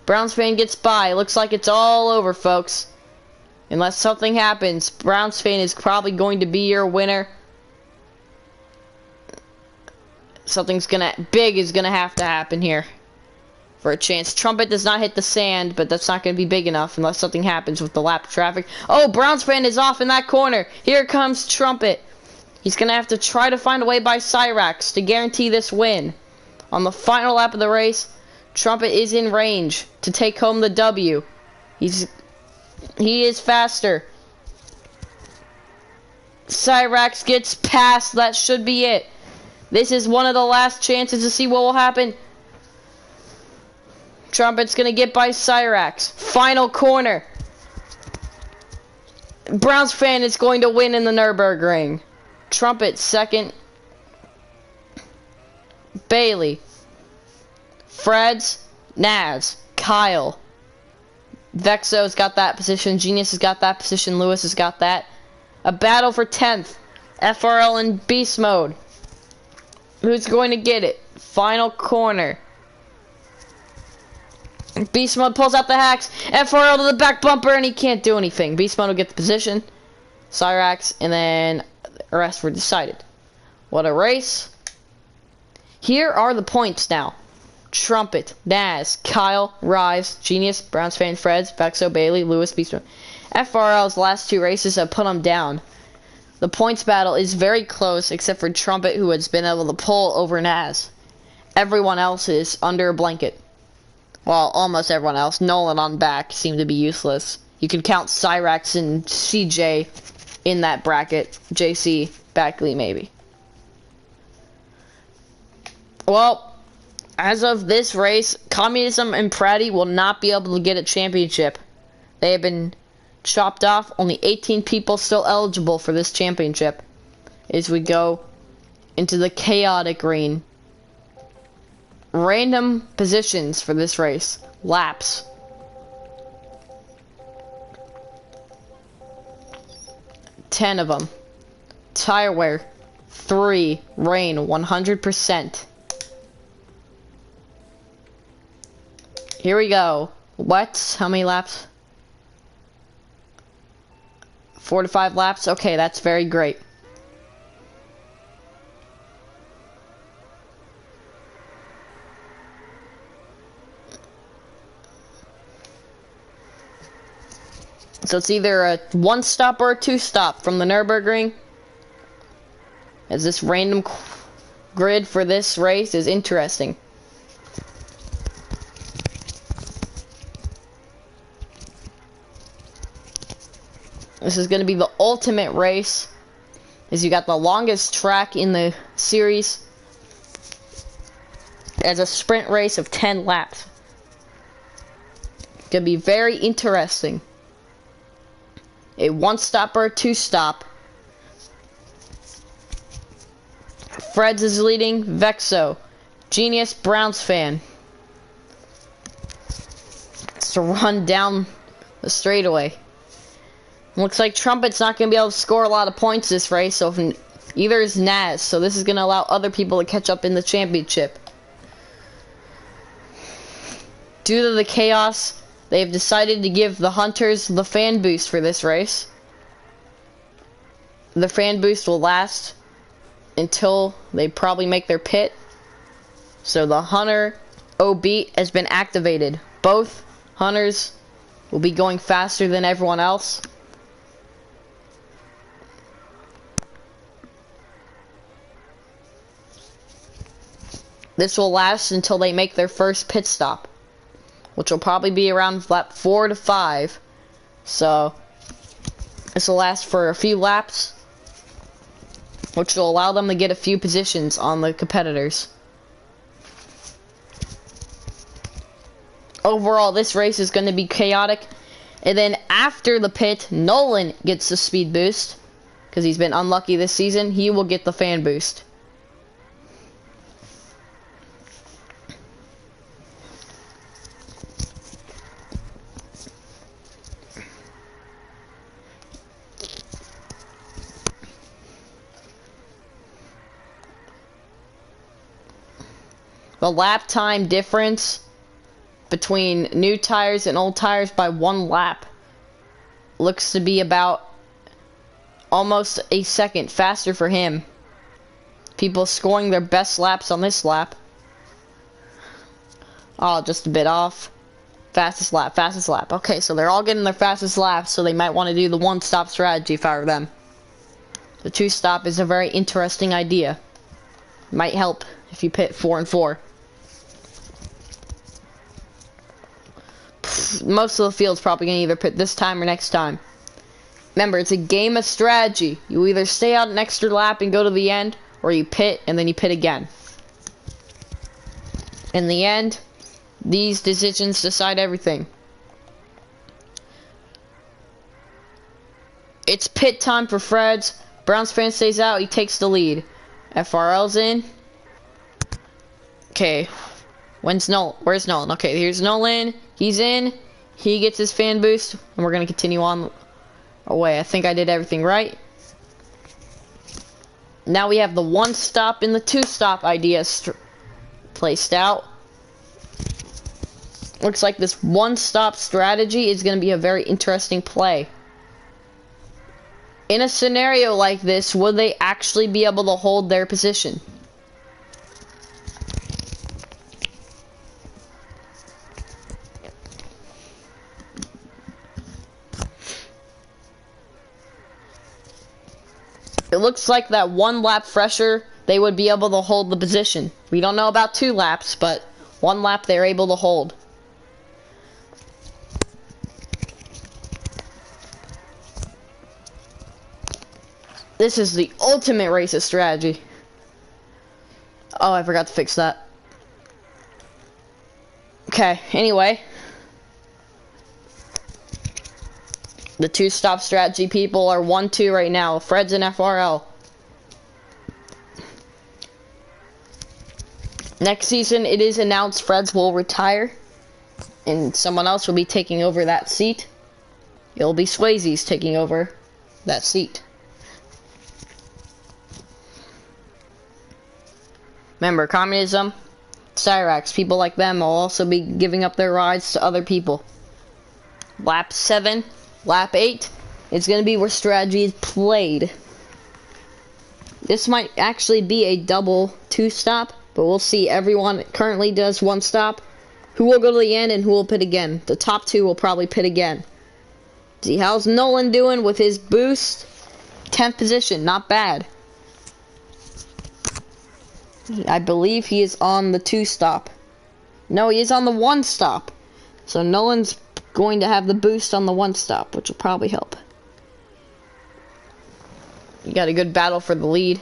Browns fan gets by. Looks like it's all over, folks. Unless something happens, Browns fan is probably going to be your winner. Something's big is gonna have to happen here for a chance. Trumpet does not hit the sand, but that's not gonna be big enough unless something happens with the lap traffic. Oh, Browns fan is off in that corner. Here comes Trumpet. He's gonna have to try to find a way by Cyrax to guarantee this win. On the final lap of the race, Trumpet is in range to take home the W. He is faster. Cyrax gets past. That should be it. This is one of the last chances to see what will happen. Trumpet's gonna get by Cyrax. Final corner. Browns fan is going to win in the Nürburgring. Trumpet second. Bailey. Freds. Naz. Kyle. Vexo's got that position. Genius has got that position. Lewis has got that. A battle for 10th. FRL in beast mode. Who's going to get it? Final corner. Beast mode pulls out the hacks. FRL to the back bumper, and he can't do anything. Beast mode will get the position. Cyrax, and then the rest were decided. What a race. Here are the points now. Trumpet, Naz, Kyle, Rise, Genius, Browns fan, Freds, Vexo, Bailey, Lewis, Beast mode. FRL's last 2 races have put them down. The points battle is very close, except for Trumpet, who has been able to pull over Naz. Everyone else is under a blanket. Well, almost everyone else. Nolan on back seemed to be useless. You can count Cyrax and CJ in that bracket. JC, Backley, maybe. Well, as of this race, Communism and Pratty will not be able to get a championship. They have been chopped off. Only 18 people still eligible for this championship as we go into the chaotic green. Random positions for this race. Laps. Ten of them. Tire wear. 3. Rain. 100%. Here we go. What? How many laps? 4 to 5 laps? Okay, that's very great. So it's either a 1-stop or a 2-stop from the Nürburgring. As this random grid for this race is interesting. This is going to be the ultimate race, as you got the longest track in the series as a sprint race of 10 laps. Going to be very interesting. A 1-stop or a 2-stop. Freds is leading. Vexo. Genius, Browns fan. It's to run down the straightaway. Looks like Trumpet's not going to be able to score a lot of points this race, so either is Naz, so this is going to allow other people to catch up in the championship. Due to the chaos, they've decided to give the Hunters the fan boost for this race. The fan boost will last until they probably make their pit. So the Hunter OB has been activated. Both Hunters will be going faster than everyone else. This will last until they make their first pit stop, which will probably be around lap 4 to 5. So this will last for a few laps, which will allow them to get a few positions on the competitors. Overall, this race is going to be chaotic. And then after the pit, Nolan gets the speed boost, because he's been unlucky this season, he will get the fan boost. The lap time difference between new tires and old tires by 1 lap looks to be about almost a second faster for him. People scoring their best laps on this lap. Oh, just a bit off. Fastest lap, fastest lap. Okay, so they're all getting their fastest laps, so they might want to do the 1-stop strategy if I were them. The 2-stop is a very interesting idea. Might help if you pit 4 and 4. Most of the field's probably going to either pit this time or next time. Remember, it's a game of strategy. You either stay out an extra lap and go to the end, or you pit and then you pit again. In the end, these decisions decide everything. It's pit time for Freds. Browns fan stays out, he takes the lead. FRL's in. Okay. Where's Nolan? Okay, here's Nolan. He's in. He gets his fan boost. And we're going to continue on away. I think I did everything right. Now we have the 1-stop and the 2-stop idea placed out. Looks like this 1-stop strategy is going to be a very interesting play. In a scenario like this, would they actually be able to hold their position? It looks like that 1 lap fresher, they would be able to hold the position. We don't know about 2 laps, but 1 lap they're able to hold. This is the ultimate racist strategy. Oh, I forgot to fix that. Okay, anyway. The 2-stop strategy people are 1-2 right now. Freds and FRL. Next season, it is announced Freds will retire. And someone else will be taking over that seat. It'll be Swayze's taking over that seat. Remember, communism, Cyrax, people like them will also be giving up their rides to other people. Lap 7. Lap 8, it's going to be where strategy is played. This might actually be a double 2-stop, but we'll see. Everyone currently does 1-stop. Who will go to the end and who will pit again? The top 2 will probably pit again. See, how's Nolan doing with his boost? 10th position, not bad. I believe he is on the 2-stop. No, he is on the 1-stop. So Nolan's going to have the boost on the 1-stop, which will probably help. You got a good battle for the lead.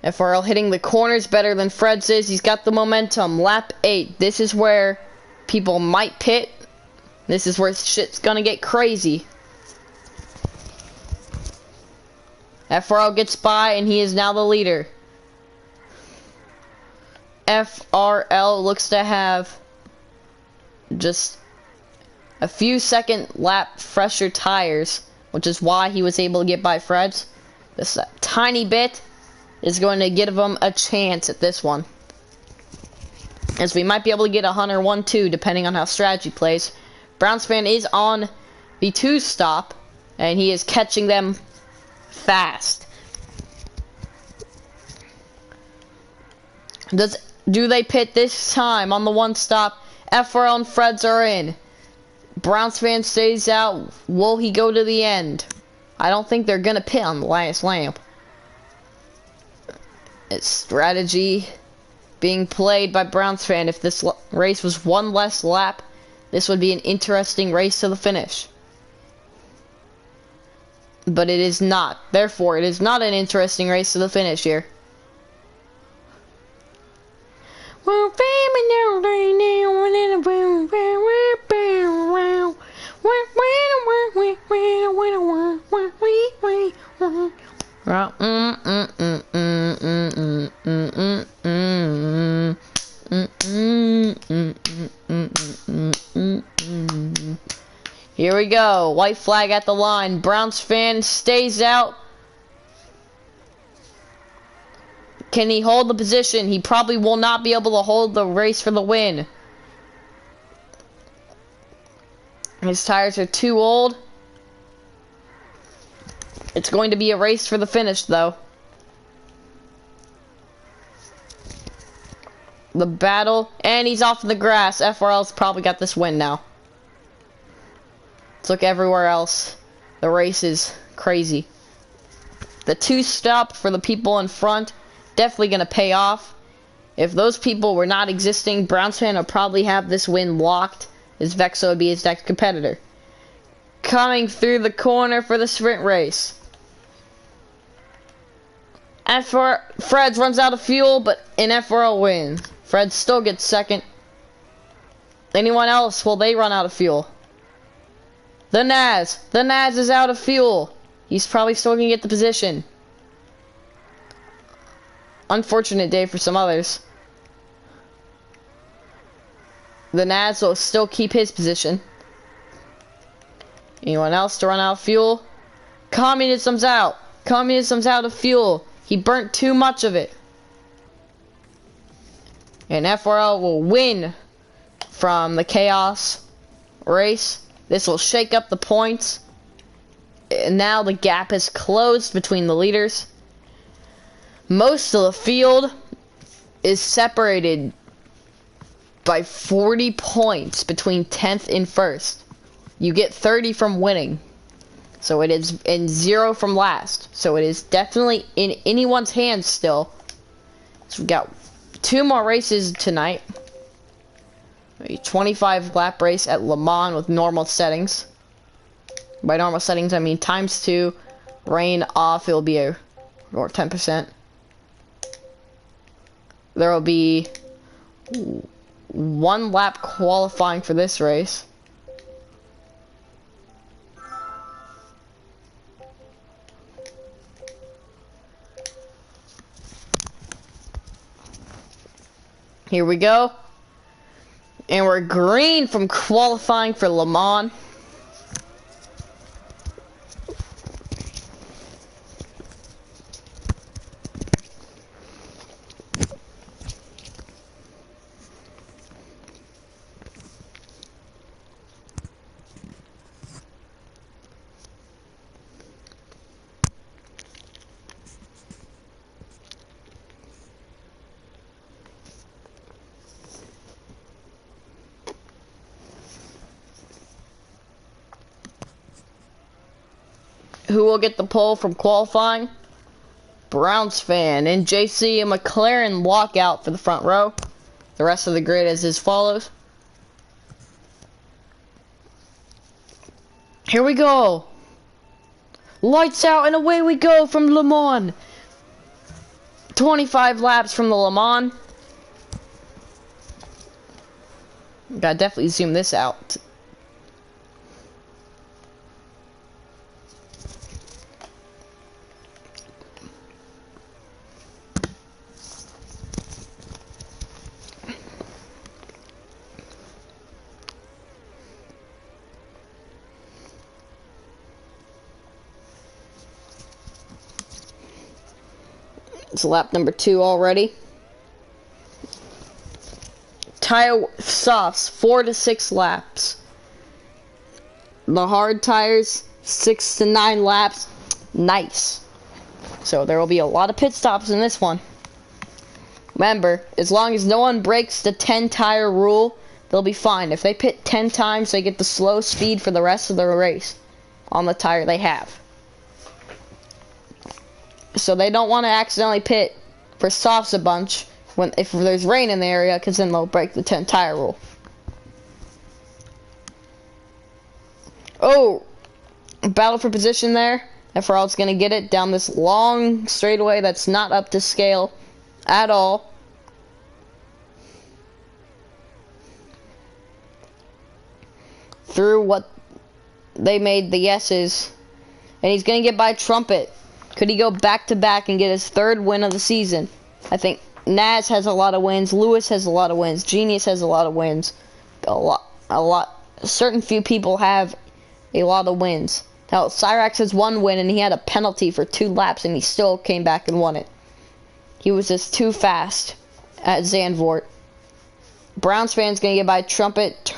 FRL hitting the corners better than Freds is. He's got the momentum. Lap 8. This is where people might pit. This is where shit's gonna get crazy. FRL gets by and he is now the leader. FRL looks to have just a few second lap fresher tires, which is why he was able to get by Freds. This tiny bit is going to give him a chance at this one, as we might be able to get a Hunter 1-2 depending on how strategy plays. Browns fan is on the 2-stop and he is catching them fast. Do they pit this time on the 1-stop? FRL and Freds are in. Browns fan stays out. Will he go to the end? I don't think they're gonna pit on the last lap. It's strategy being played by Browns fan. If this race was 1 less lap, this would be an interesting race to the finish. But it is not. Therefore, it is not an interesting race to the finish here. Here we go. White flag at the line. Browns fan stays out. Can he hold the position? He probably will not be able to hold the race for the win. His tires are too old. It's going to be a race for the finish, though. The battle, and he's off in the grass. FRL's probably got this win now. Let's look everywhere else. The race is crazy. The 2-stop for the people in front, definitely going to pay off. If those people were not existing, Browns fan would probably have this win locked, as Vexo would be his next competitor. Coming through the corner for the sprint race. Freds runs out of fuel, but an FRL wins. Fred still gets second. Anyone else, will they run out of fuel? The Naz is out of fuel. He's probably still gonna get the position. Unfortunate day for some others. The Naz will still keep his position. Anyone else to run out of fuel? Communism's out. Communism's out of fuel. He burnt too much of it. And FRL will win from the chaos race. This will shake up the points. And now the gap is closed between the leaders. Most of the field is separated by 40 points between 10th and 1st. You get 30 from winning. So it is in 0 from last. So it is definitely in anyone's hands still. So we've got 2 more races tonight. A 25 lap race at Le Mans with normal settings. By normal settings, I mean ×2, rain off, it'll be or 10%. There will be 1 lap qualifying for this race. Here we go. And we're green from qualifying for Le Mans. Who will get the pole from qualifying? Browns fan and JC and McLaren walk out for the front row. The rest of the grid is as follows. Here we go. Lights out and away we go from Le Mans. 25 laps from the Le Mans. Gotta definitely zoom this out. It's lap number 2 already. Tire softs, 4 to 6 laps. The hard tires, 6 to 9 laps. Nice. So there will be a lot of pit stops in this one. Remember, as long as no one breaks the 10 tire rule, they'll be fine. If they pit 10 times, they get the slow speed for the rest of the race on the tire they have. So they don't want to accidentally pit for softs a bunch if there's rain in the area, because then they'll break the 10 tire rule. Oh, battle for position there. FRL's going to get it down this long straightaway that's not up to scale at all. Through what they made the yeses. And he's going to get by Trumpet. Could he go back-to-back and get his 3rd win of the season? I think Naz has a lot of wins. Lewis has a lot of wins. Genius has a lot of wins. A lot. A certain few people have a lot of wins. Now, Cyrax has 1 win, and he had a penalty for 2 laps, and he still came back and won it. He was just too fast at Zandvoort. Browns fan's going to get by Trumpet,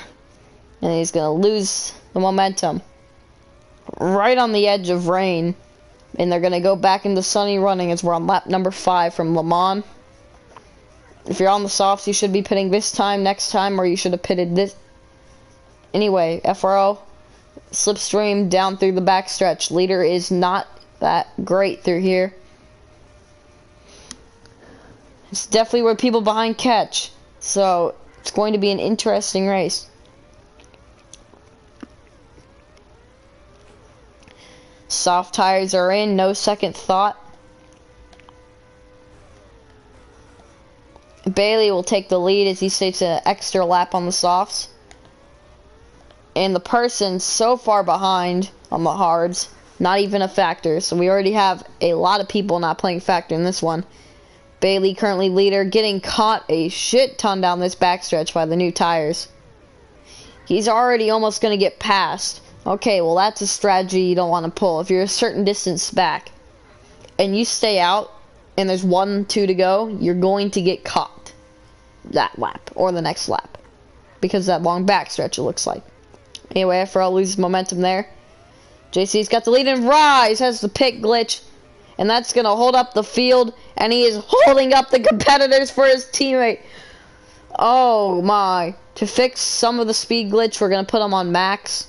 and he's going to lose the momentum. Right on the edge of rain, and they're going to go back into sunny running as we're on lap number 5 from Le Mans. If you're on the softs, you should be pitting this time, next time, or you should have pitted this. Anyway, FRO, slipstream down through the backstretch. Leader is not that great through here. It's definitely where people behind catch, so it's going to be an interesting race. Soft tires are in, no second thought. Bailey will take the lead as he takes an extra lap on the softs. And the person so far behind on the hards, not even a factor. So we already have a lot of people not playing factor in this one. Bailey currently leader, getting caught a shit ton down this backstretch by the new tires. He's already almost going to get passed. Okay, well that's a strategy you don't want to pull. If you're a certain distance back and you stay out and there's 1, 2 to go, you're going to get caught that lap or the next lap because of that long backstretch it looks like. Anyway, FRL loses momentum there. JC's got the lead, and Rise has the pit glitch, and that's going to hold up the field, and he is holding up the competitors for his teammate. Oh my. To fix some of the speed glitch, we're going to put him on max,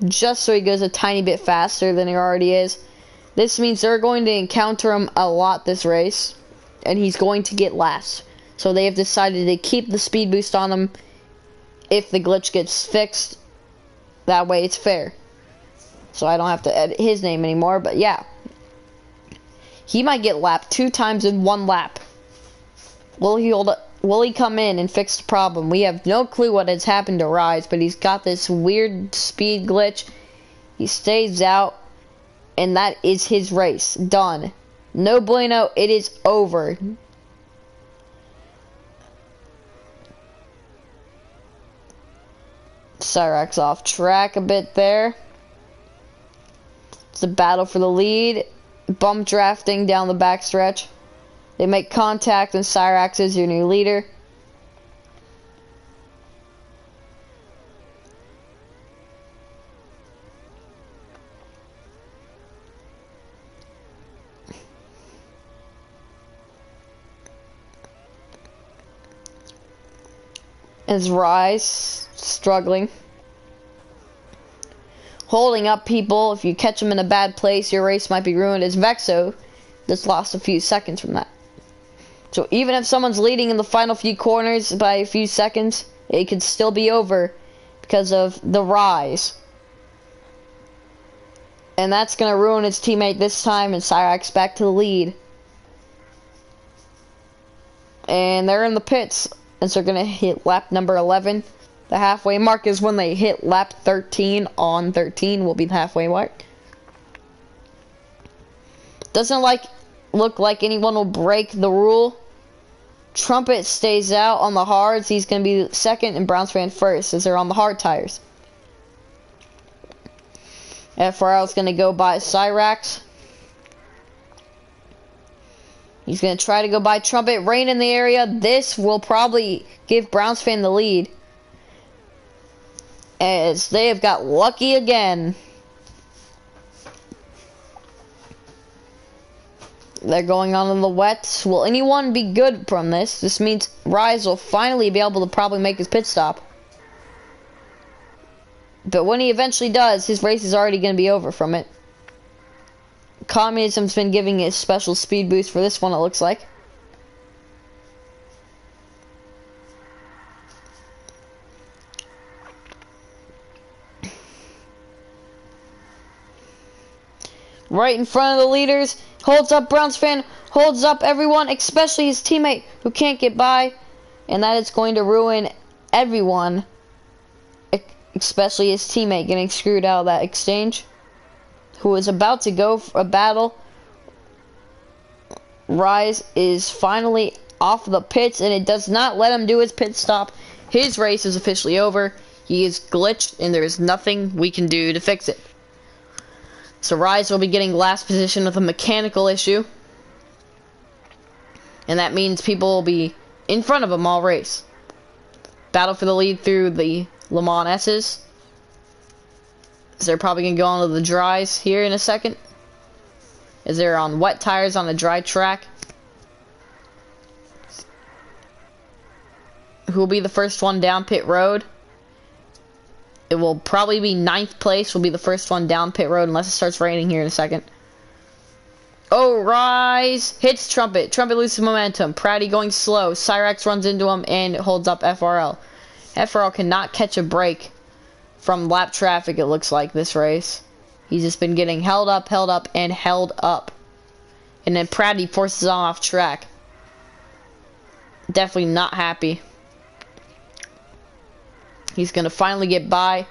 just so he goes a tiny bit faster than he already is. This means they're going to encounter him a lot this race, and he's going to get last. So they have decided to keep the speed boost on him if the glitch gets fixed. That way it's fair. So I don't have to edit his name anymore, but yeah. He might get lapped 2 times in 1 lap. Will he come in and fix the problem? We have no clue what has happened to Rise, but he's got this weird speed glitch. He stays out, and that is his race. Done. No bueno, it is over. Cyrax off track a bit there. It's a battle for the lead. Bump drafting down the backstretch. They make contact, and Cyrax is your new leader. As Rise struggling, holding up people. If you catch them in a bad place, your race might be ruined. As Vexo just lost a few seconds from that. So even if someone's leading in the final few corners by a few seconds, it could still be over because of the Rise. And that's going to ruin his teammate this time, and Cyrax back to the lead. And they're in the pits, and so they're going to hit lap number 11. The halfway mark is when they hit lap 13 on 13 will be the halfway mark. Doesn't look like anyone will break the rule. Trumpet stays out on the hards. He's going to be second, and Browns fan first as they're on the hard tires. FRL is going to go by Cyrax. He's going to try to go by Trumpet. Rain in the area. This will probably give Browns fan the lead, as they have got lucky again. They're going on in the wet. Will anyone be good from this? This means Rise will finally be able to probably make his pit stop. But when he eventually does, his race is already going to be over from it. Communism's been giving a special speed boost for this one, it looks like. Right in front of the leaders. Holds up Browns fan. Holds up everyone, especially his teammate who can't get by. And that is going to ruin everyone, especially his teammate getting screwed out of that exchange, who is about to go for a battle. Rise is finally off the pits, and it does not let him do his pit stop. His race is officially over. He is glitched, and there is nothing we can do to fix it. So Rise will be getting last position with a mechanical issue. And that means people will be in front of him all race. Battle for the lead through the Le Mans S's. So they're probably going to go on to the dries here in a second. As they're on wet tires on a dry track. Who will be the first one down pit road? It will probably be 9th place will be the first one down pit road unless it starts raining here in a second. Oh, Rise hits Trumpet. Trumpet loses momentum. Pratty going slow. Cyrax runs into him and holds up FRL. FRL cannot catch a break from lap traffic, it looks like, this race. He's just been getting held up, and held up. And then Pratty forces on off track. Definitely not happy. He's going to finally get by.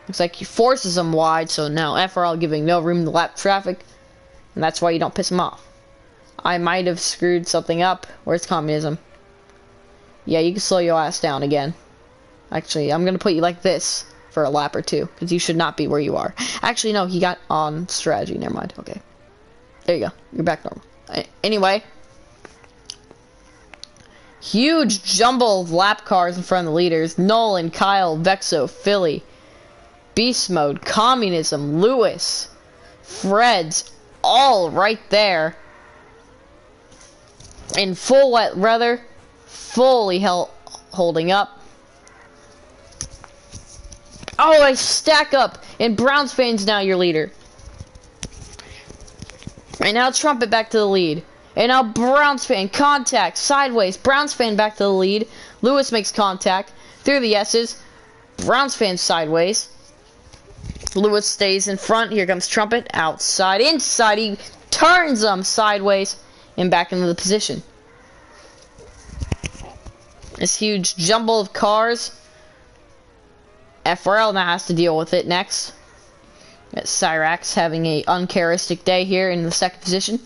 Looks like he forces him wide, so now FRL giving no room to lap traffic. And that's why you don't piss him off. I might have screwed something up. Where's communism? Yeah, you can slow your ass down again. Actually, I'm going to put you like this for a lap or two, because you should not be where you are. Actually, no, he got on strategy. Never mind. Okay. There you go. You're back normal. Anyway. Huge jumble of lap cars in front of the leaders. Nolan, Kyle, Vexo, Philly, Beast Mode, Communism, Lewis, Fred's, all right there. In full wet weather, fully holding up. Oh, I stack up, and Browns fans now your leader. And now Trumpet back to the lead. And now Browns fan, contact, sideways, Browns fan back to the lead. Lewis makes contact, through the S's. Browns fan sideways. Lewis stays in front, here comes Trumpet, outside, inside, he turns them sideways, and back into the position. This huge jumble of cars. FRL now has to deal with it next. Got Cyrax having a uncharacteristic day here in the second position.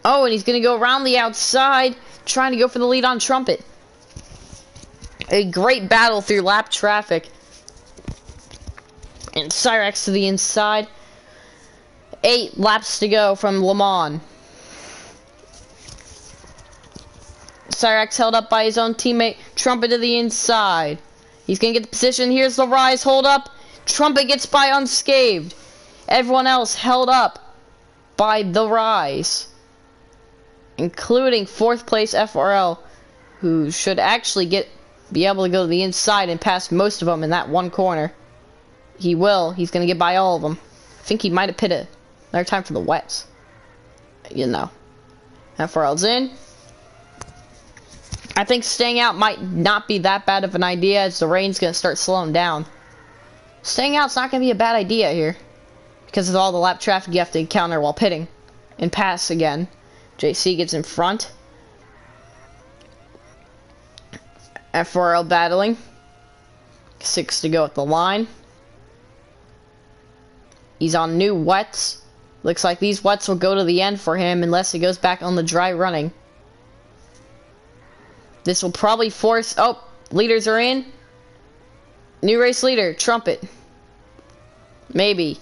Oh, and he's going to go around the outside, trying to go for the lead on Trumpet. A great battle through lap traffic. And Cyrax to the inside. 8 laps to go from Le Mans. Cyrax held up by his own teammate. Trumpet to the inside. He's going to get the position. Here's the Rise. Hold up. Trumpet gets by unscathed. Everyone else held up by the Rise. Including 4th place FRL, who should actually be able to go to the inside and pass most of them in that one corner. He will. He's going to get by all of them. I think he might have pitted another time for the wets. You know. FRL's in. I think staying out might not be that bad of an idea as the rain's going to start slowing down. Staying out's not going to be a bad idea here. Because of all the lap traffic you have to encounter while pitting. And pass again. JC gets in front. FRL battling. 6 to go at the line. He's on new wets. Looks like these wets will go to the end for him unless he goes back on the dry running. This will probably force... Oh, leaders are in. New race leader, Trumpet. Maybe.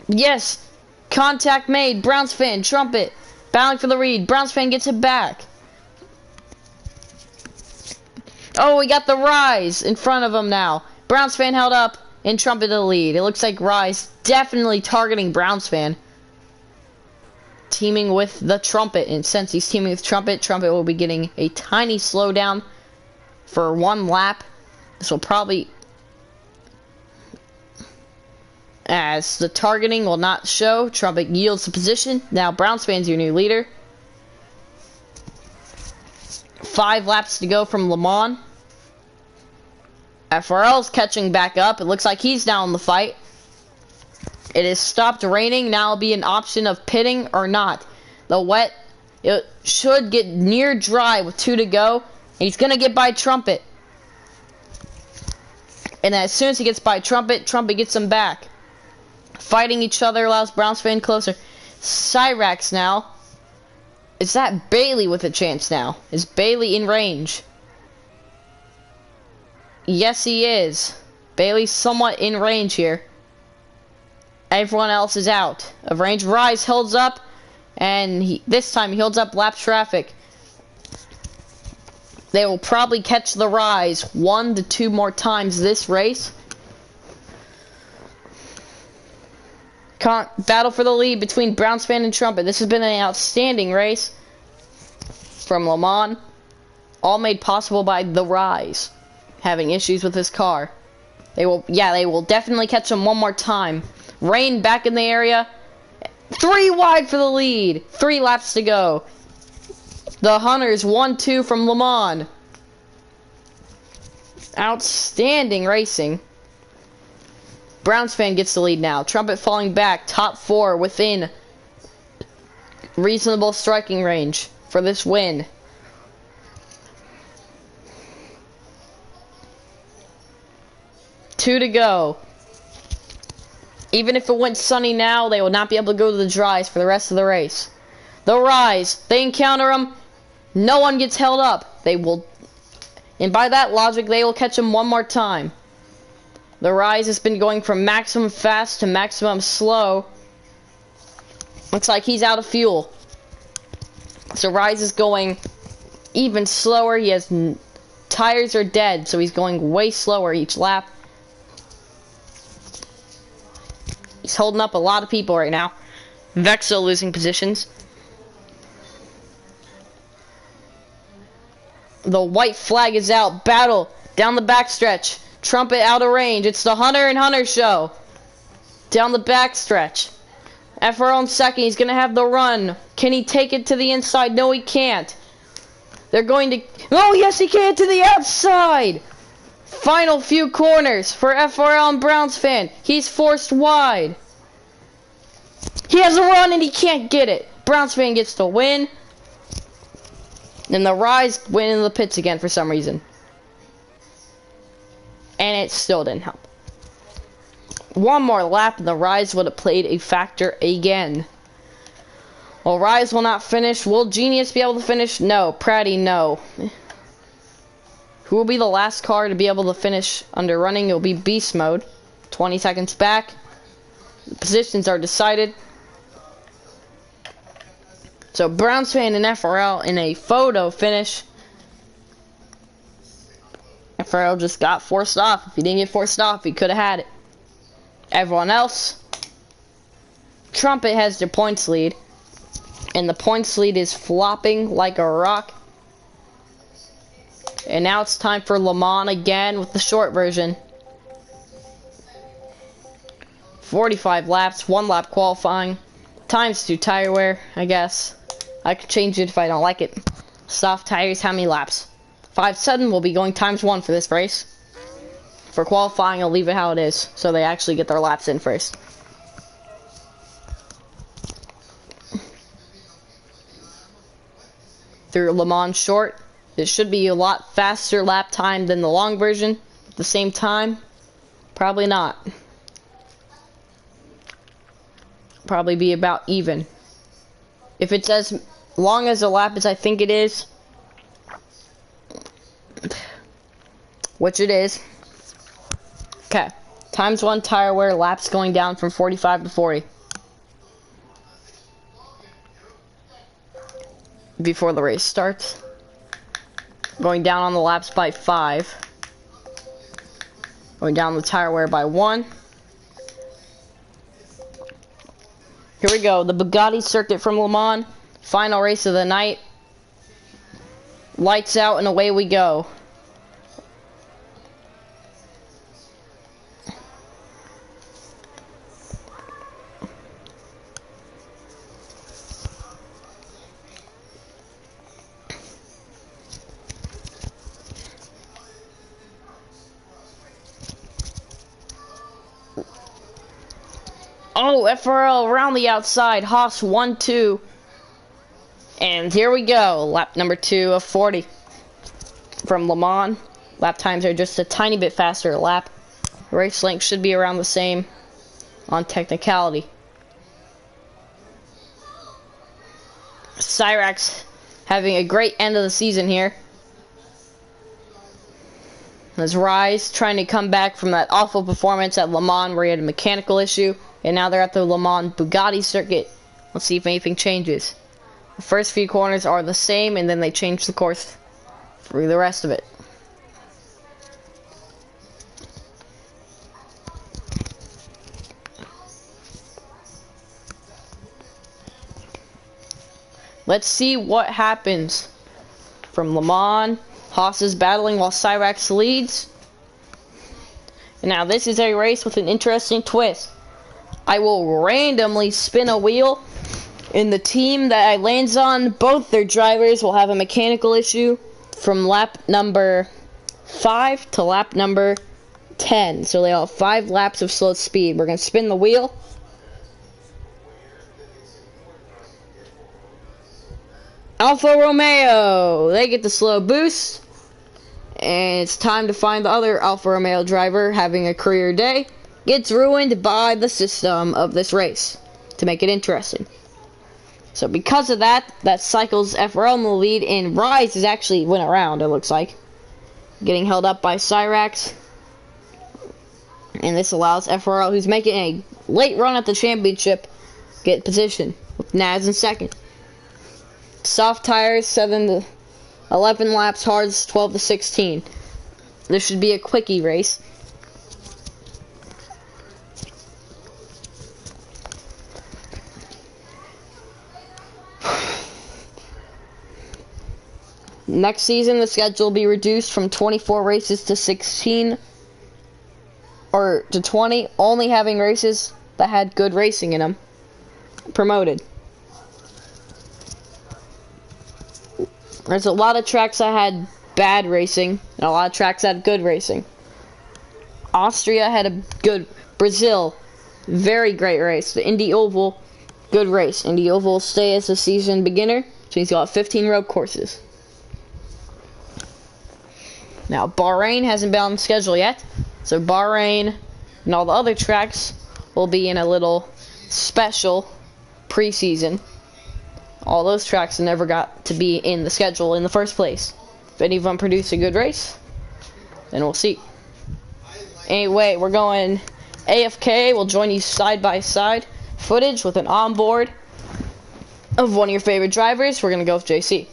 Yes! Contact made. Browns fan, Trumpet. Battling for the lead. Browns fan gets it back. Oh, we got the Rise in front of him now. Browns fan held up and Trumpet to the lead. It looks like Rise definitely targeting Browns fan. Teaming with the Trumpet. And since he's teaming with Trumpet, Trumpet will be getting a tiny slowdown for 1 lap. This will probably... As the targeting will not show, Trumpet yields the position. Now Browns fan's your new leader. 5 laps to go from Le Mans. FRL's catching back up. It looks like he's now in the fight. It has stopped raining. Now will be an option of pitting or not. The wet, it should get near dry with 2 to go. He's going to get by Trumpet. And as soon as he gets by Trumpet, Trumpet gets him back. Fighting each other allows Browns fan closer. Cyrax now Is that Bailey with a chance now? Is Bailey in range? Yes, he is. Bailey's somewhat in range here. Everyone else is out of range. Rise holds up, and this time he holds up lap traffic. They will probably catch the Rise 1 to 2 more times this race. Battle for the lead between Brownsfan and Trumpet. This has been an outstanding race from Le Mans. All made possible by the Rise having issues with his car. They will definitely catch him one more time. Rain back in the area. 3 wide for the lead. 3 laps to go. The Hunters 1-2 from Le Mans. Outstanding racing. Brownsfan gets the lead now. Trumpet falling back. Top 4 within reasonable striking range for this win. Two to go. Even if it went sunny now, they will not be able to go to the dries for the rest of the race. The Rise, they encounter them. No one gets held up. They will, and by that logic, they will catch them one more time. The Rise has been going from maximum fast to maximum slow. Looks like he's out of fuel. So Rise is going even slower. He has tires are dead, so he's going way slower each lap. He's holding up a lot of people right now. Vexo losing positions. The white flag is out. Battle down the backstretch. Trumpet out of range. It's the Hunter and Hunter show. Down the backstretch. FRL in second. He's going to have the run. Can he take it to the inside? No, he can't. They're going to... Oh, yes, he can, to the outside. Final few corners for FRL and Brownsfan. He's forced wide. He has a run and he can't get it. Brownsfan gets the win. And the Rise win in the pits again for some reason. And it still didn't help. One more lap and the Rise would have played a factor again. Well, Rise will not finish. Will Genius be able to finish? No. Pratty, no. Who will be the last car to be able to finish under running? It will be Beast Mode. 20 seconds back. The positions are decided. So Brownsfan and FRL in a photo finish. FRL just got forced off. If he didn't get forced off, he could have had it. Everyone else. Trumpet has their points lead. And the points lead is flopping like a rock. And now it's time for Le Mans again with the short version. 45 laps, 1 lap qualifying. Times 2 tire wear, I guess. I could change it if I don't like it. Soft tires, how many laps? 5-7 will be going times 1 for this race. For qualifying, I'll leave it how it is, so they actually get their laps in first. Through Le Mans short. It should be a lot faster lap time than the long version. At the same time, probably not. Probably be about even. If it's as long as a lap as I think it is, which it is. Okay, times 1 tire wear, laps going down from 45 to 40. Before the race starts. Going down on the laps by 5. Going down the tire wear by 1. Here we go. The Bugatti circuit from Le Mans. Final race of the night. Lights out and away we go. Oh, FRL around the outside. Haas 1-2. And here we go. Lap number 2 of 40 from Le Mans. Lap times are just a tiny bit faster a lap. Race length should be around the same on technicality. Cyrax having a great end of the season here. There's Rise trying to come back from that awful performance at Le Mans where he had a mechanical issue, and now they're at the Le Mans Bugatti circuit. Let's see if anything changes. The first few corners are the same, and then they change the course through the rest of it. Let's see what happens from Le Mans. Haas is battling while Cyrax leads. And now this is a race with an interesting twist. I will randomly spin a wheel. In the team that I lands on, both their drivers will have a mechanical issue from lap number 5 to lap number 10. So they all have 5 laps of slow speed. We're going to spin the wheel. Alfa Romeo, they get the slow boost. And it's time to find the other Alfa Romeo driver having a career day. Gets ruined by the system of this race to make it interesting. So because of that, that cycles FRL in the lead, and Rise has actually went around, it looks like. Getting held up by Cyrax. And this allows FRL, who's making a late run at the championship, get position with Naz in second. Soft tires, 7 to 11 laps, hards 12 to 16. This should be a quickie race. Next season, the schedule will be reduced from 24 races to 16, or to 20, only having races that had good racing in them promoted. There's a lot of tracks that had bad racing, and a lot of tracks that had good racing. Austria had a good, Brazil, very great race. The Indy Oval, good race. Indy Oval will stay as a season beginner, which means you'll have 15 road courses. Now, Bahrain hasn't been on the schedule yet, so Bahrain and all the other tracks will be in a little special preseason. All those tracks never got to be in the schedule in the first place. If any of them produce a good race, then we'll see. Anyway, we're going AFK. We'll join you side-by-side footage with an onboard of one of your favorite drivers. We're going to go with JC.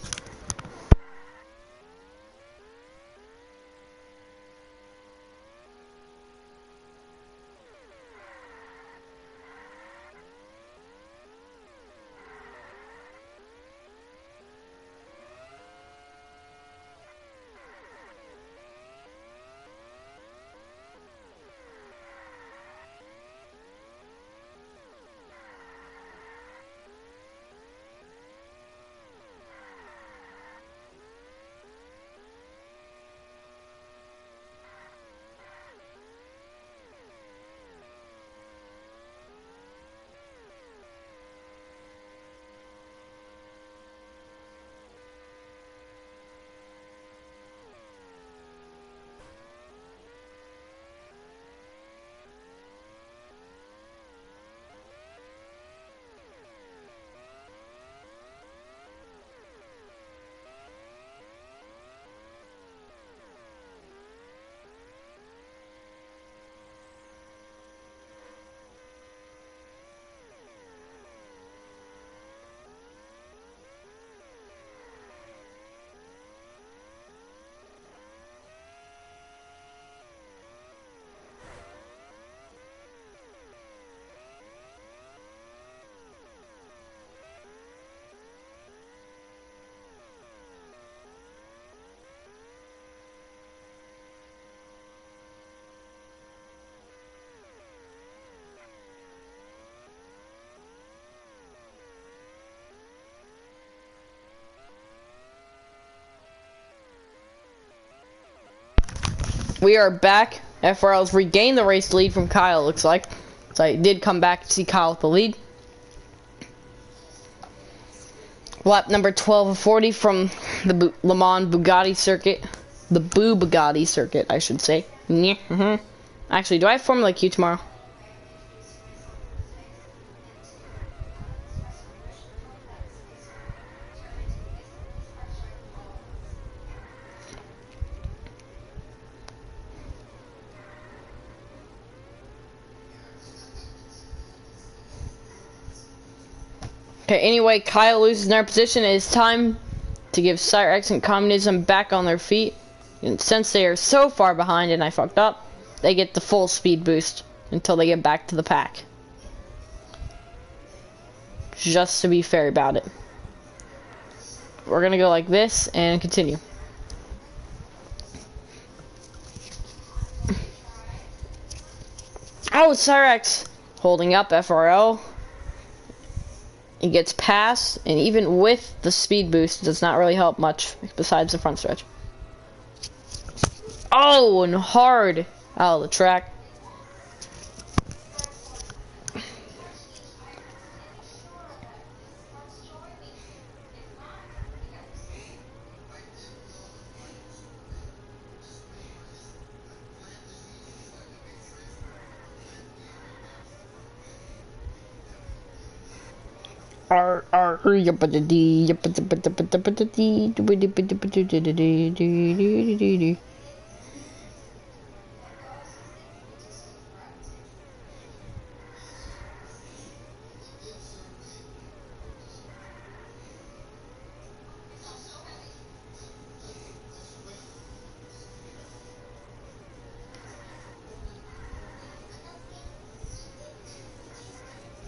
We are back. FRL's regained the race lead from Kyle, looks like. So I did come back to see Kyle with the lead. Lap number 12 of 40 from the Le Mans Bugatti circuit. The Bugatti circuit, I should say. Yeah, Actually, do I have Formula Q tomorrow? Okay, anyway, Kyle loses their position. It is time to give Cyrex and Communism back on their feet. And since they are so far behind and I fucked up, they get the full speed boost until they get back to the pack. Just to be fair about it. We're gonna go like this and continue. Oh, Cyrex holding up FRL. He gets past, and even with the speed boost, it does not really help much besides the front stretch. Oh, and hard out of the track.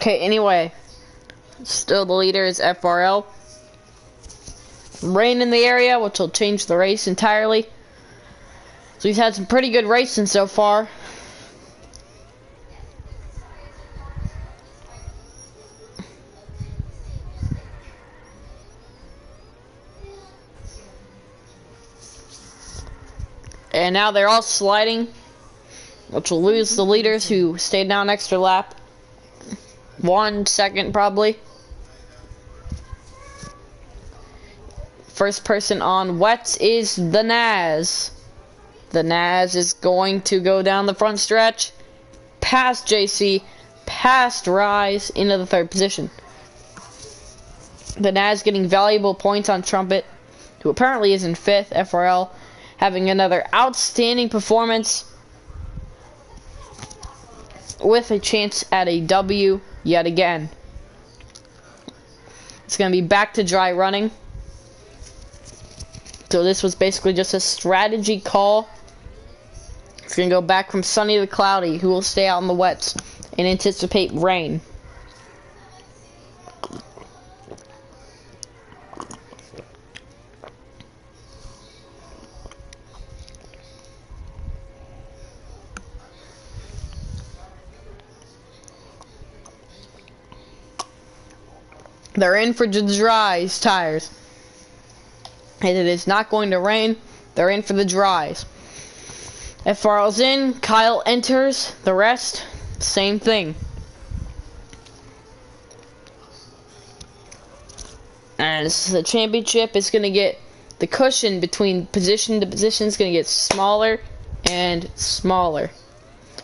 Okay, anyway, still the leader is FRL. Rain in the area, which will change the race entirely. So he's had some pretty good racing so far. And now they're all sliding, which will lose the leaders who stayed down extra lap. 1 second probably. First person on wets is the Naz. The Naz is going to go down the front stretch, past JC, past Rise, into the third position. The Naz getting valuable points on Trumpet, who apparently is in fifth. FRL having another outstanding performance with a chance at a W yet again. It's going to be back to dry running. So this was basically just a strategy call. It's going to go back from sunny to cloudy. Who will stay out in the wets and anticipate rain? They're in for the dries tires. And it is not going to rain. They're in for the dries. FRL's in. Kyle enters. The rest, same thing. And the championship is going to get the cushion between position to position is going to get smaller and smaller.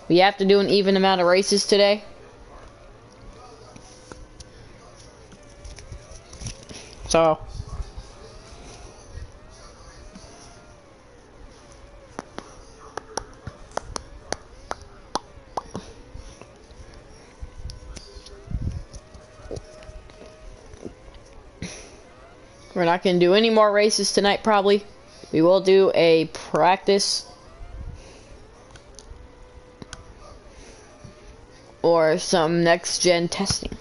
We have to do an even amount of races today. So we're not going to do any more races tonight probably. We will do a practice or some next gen testing.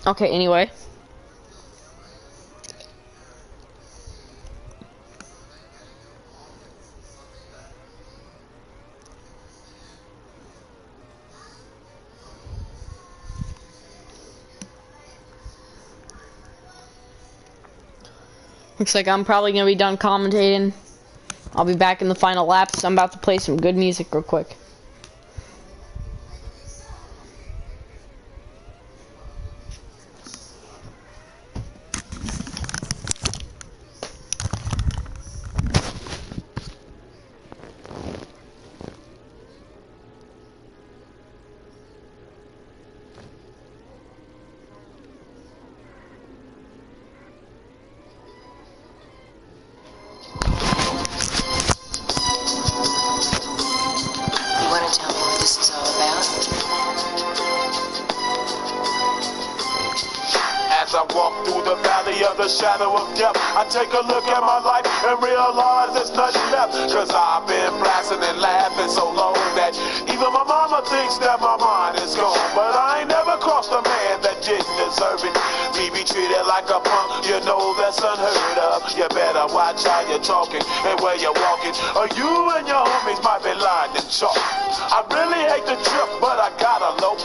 Okay, anyway. Looks like I'm probably going to be done commentating. I'll be back in the final laps. I'm about to play some good music real quick. the shadow of death. I take a look at my life and realize there's nothing left. Cause I've been blasting and laughing so long that even my mama thinks that my mind is gone. But I ain't never crossed a man that didn't deserve it. Me be treated like a punk, you know that's unheard of. You better watch how you're talking and where you're walking, or you and your homies might be lined in chalk. I really hate the trip, but I gotta low.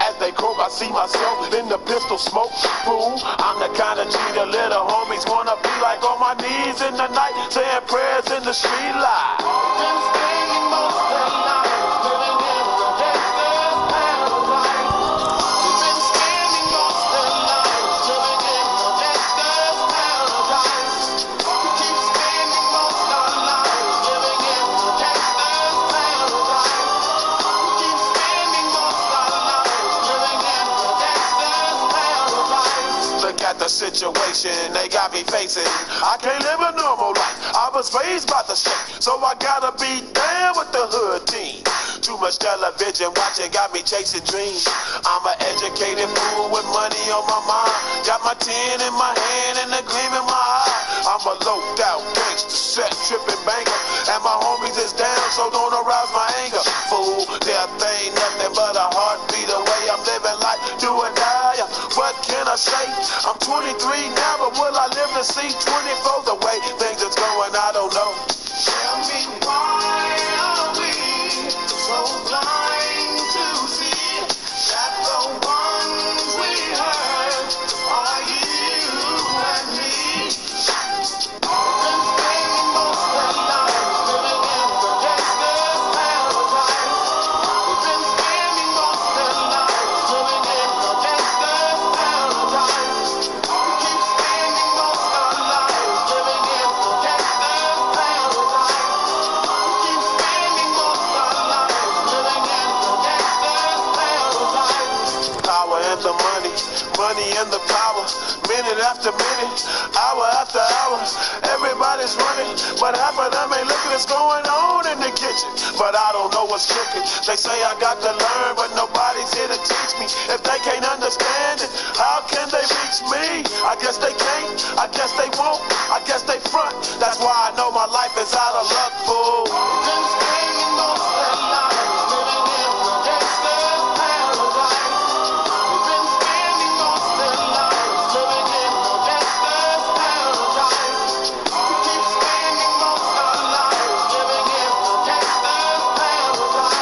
As they croak, I see myself in the pistol smoke. Fool, I'm the kind of G the little homies wanna be like, on my knees in the night, saying prayers in the street light. Been spending most of the night living in the gangster's paradise. Been spending most of the night living in the gangster's paradise. Keep spending most of our lives living in the gangster's paradise. Keep spending most of our lives living in the gangster's paradise. Look at the situation they got me facing. I can't live a normal life. I was raised by the state, so I gotta be down with the hood team. Too much television watching got me chasing dreams. I'm an educated fool with money on my mind. Got my tin in my hand and a gleam in my eye. I'm a loped out gangster, set tripping banker, and my homies is down, so don't arouse my anger. Fool, death ain't nothing but a heartbeat away. I'm living life, do or die. What can I say? I'm 23 now, but will I live to see 24? The way things is going, I don't know. Tell me why are we so blind to see that the ones we hurt are you and me? Been spending most of our lives living in the gangster's paradise. We've been spending most of our lives living in the gangster's paradise. We keep spending most of our lives living in the gangster's paradise. We keep spending most of our lives living in the gangster's paradise. Power and the money, money and the power. Minute after minute, hour after hour, everybody's running, but half of them ain't looking what's going on in the kitchen. But I don't know what's cooking. They say I got to learn, but nobody's here to teach me. If they can't understand it, how can they reach me? I guess they can't, I guess they won't, I guess they front. That's why I know my life is out of luck, fool. Been spending most of their lives living in the gangster's paradise. We've been spending most of their lives living in the gangster's paradise. We keep spending most of our lives living in the gangster's paradise.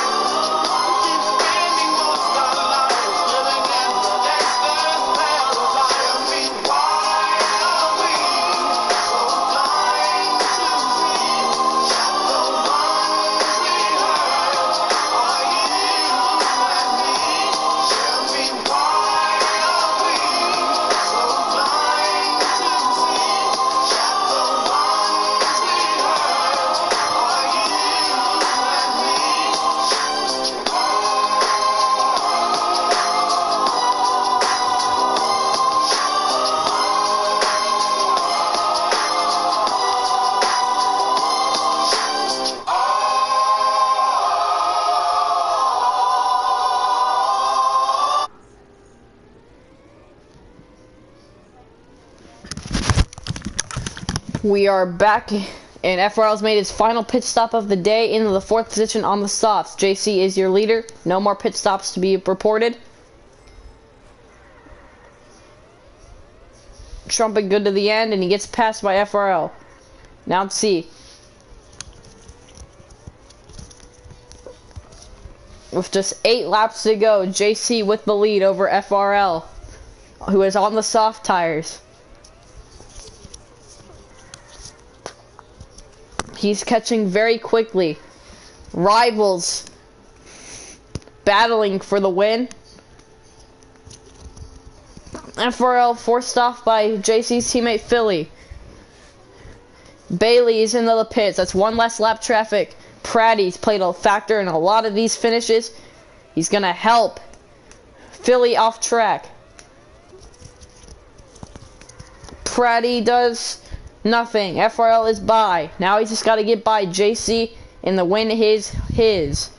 We keep spending most of our lives living in the gangster's paradise. Tell me why are we so blind to see that the ones we hurt are you and me? Tell me why are we so blind to see that the ones we hurt are you and me? We are back, and FRL's made his final pit stop of the day into the 4th position on the softs. JC is your leader. No more pit stops to be reported. Trumpet good to the end, and he gets passed by FRL. Now let's see. With just 8 laps to go, JC with the lead over FRL, who is on the soft tires. He's catching very quickly. Rivals battling for the win. FRL forced off by JC's teammate Philly. Bailey is into the pits. That's one less lap traffic. Pratty's played a factor in a lot of these finishes. He's gonna help Philly off track. Pratty does nothing. FRL is by. Now he's just got to get by JC, and the win is his.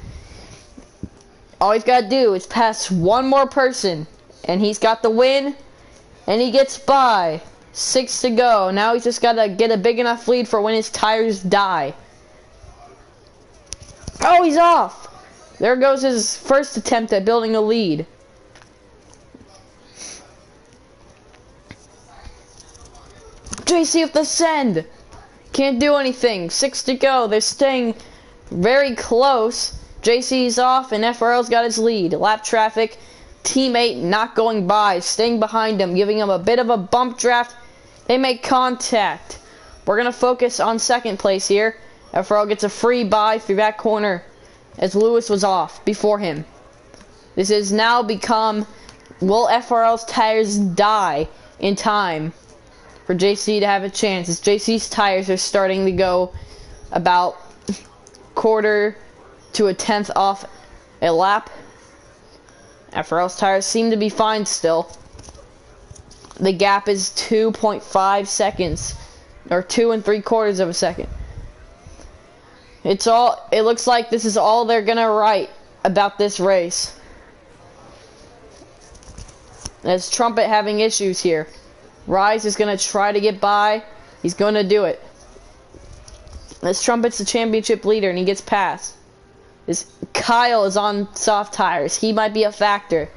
All he's got to do is pass one more person, and he's got the win, and he gets by. 6 to go. Now he's just got to get a big enough lead for when his tires die. Oh, he's off. There goes his first attempt at building a lead. JC with the send. Can't do anything. 6 to go. They're staying very close. JC's off and FRL's got his lead. Lap traffic. Teammate not going by. Staying behind him. Giving him a bit of a bump draft. They make contact. We're going to focus on second place here. FRL gets a free bye through that corner as Lewis was off before him. This has now become, will FRL's tires die in time for JC to have a chance, as JC's tires are starting to go about quarter to a tenth off a lap. FRL's tires seem to be fine still. The gap is 2.5 seconds, or 2 3/4 of a second. It looks like this is all they're gonna write about this race. As Trumpet having issues here. Rise is gonna try to get by. He's gonna do it. As Trumpet's the championship leader and he gets past. Kyle is on soft tires. He might be a factor.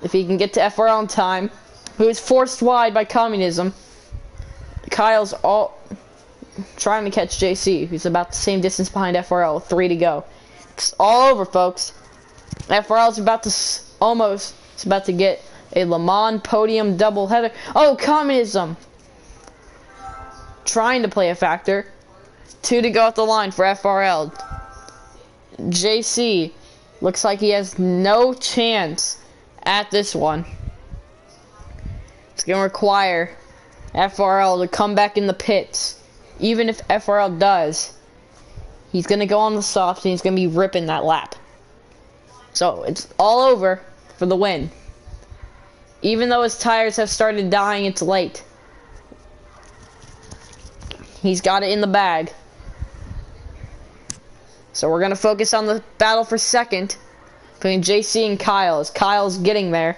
If he can get to FRL in time. Who is forced wide by communism. Kyle's all trying to catch JC, who's about the same distance behind FRL. 3 to go. It's all over, folks. FRL's about to get a Le Mans podium doubleheader. Oh, communism! Trying to play a factor. 2 to go at the line for FRL. JC looks like he has no chance at this one. It's going to require FRL to come back in the pits. Even if FRL does, he's going to go on the soft and he's going to be ripping that lap. So it's all over for the win. Even though his tires have started dying, it's late. He's got it in the bag. So we're going to focus on the battle for second between JC and Kyle, as Kyle's getting there.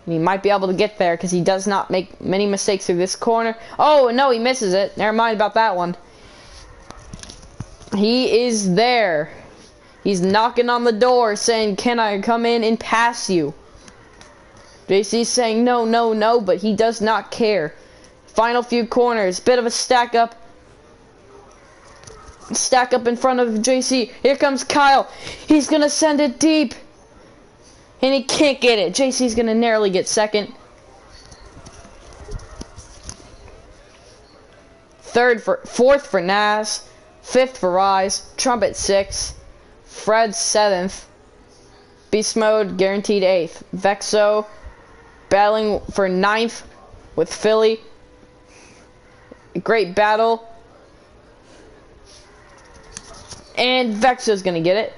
He might be able to get there because he does not make many mistakes through this corner. Oh, no, he misses it. Never mind about that one. He is there. He's knocking on the door saying, can I come in and pass you? JC's saying no, no, no, but he does not care. Final few corners. Bit of a stack up. Stack up in front of JC. Here comes Kyle. He's going to send it deep. And he can't get it. JC's going to narrowly get second. Fourth for Nas. Fifth for Rise. Trumpet 6th. Fred 7th. Beast Mode guaranteed 8th. Vexo battling for 9th with Philly. Great battle. And Vexo's going to get it.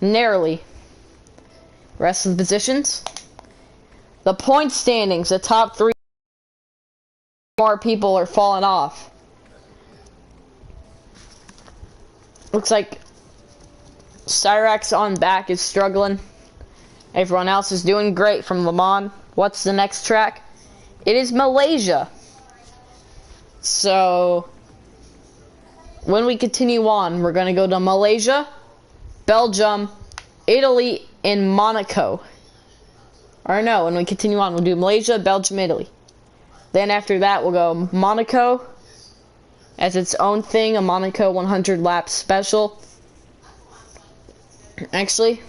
Narrowly. Rest of the positions. The point standings, the top 3 more people are falling off. Looks like Cyrax on back is struggling. Everyone else is doing great from Le Mans. What's the next track? It is Malaysia. So when we continue on, we're going to go to Malaysia, Belgium, Italy, and Monaco. Or no, when we continue on, we'll do Malaysia, Belgium, Italy. Then after that, we'll go Monaco as its own thing, a Monaco 100 lap special. Actually,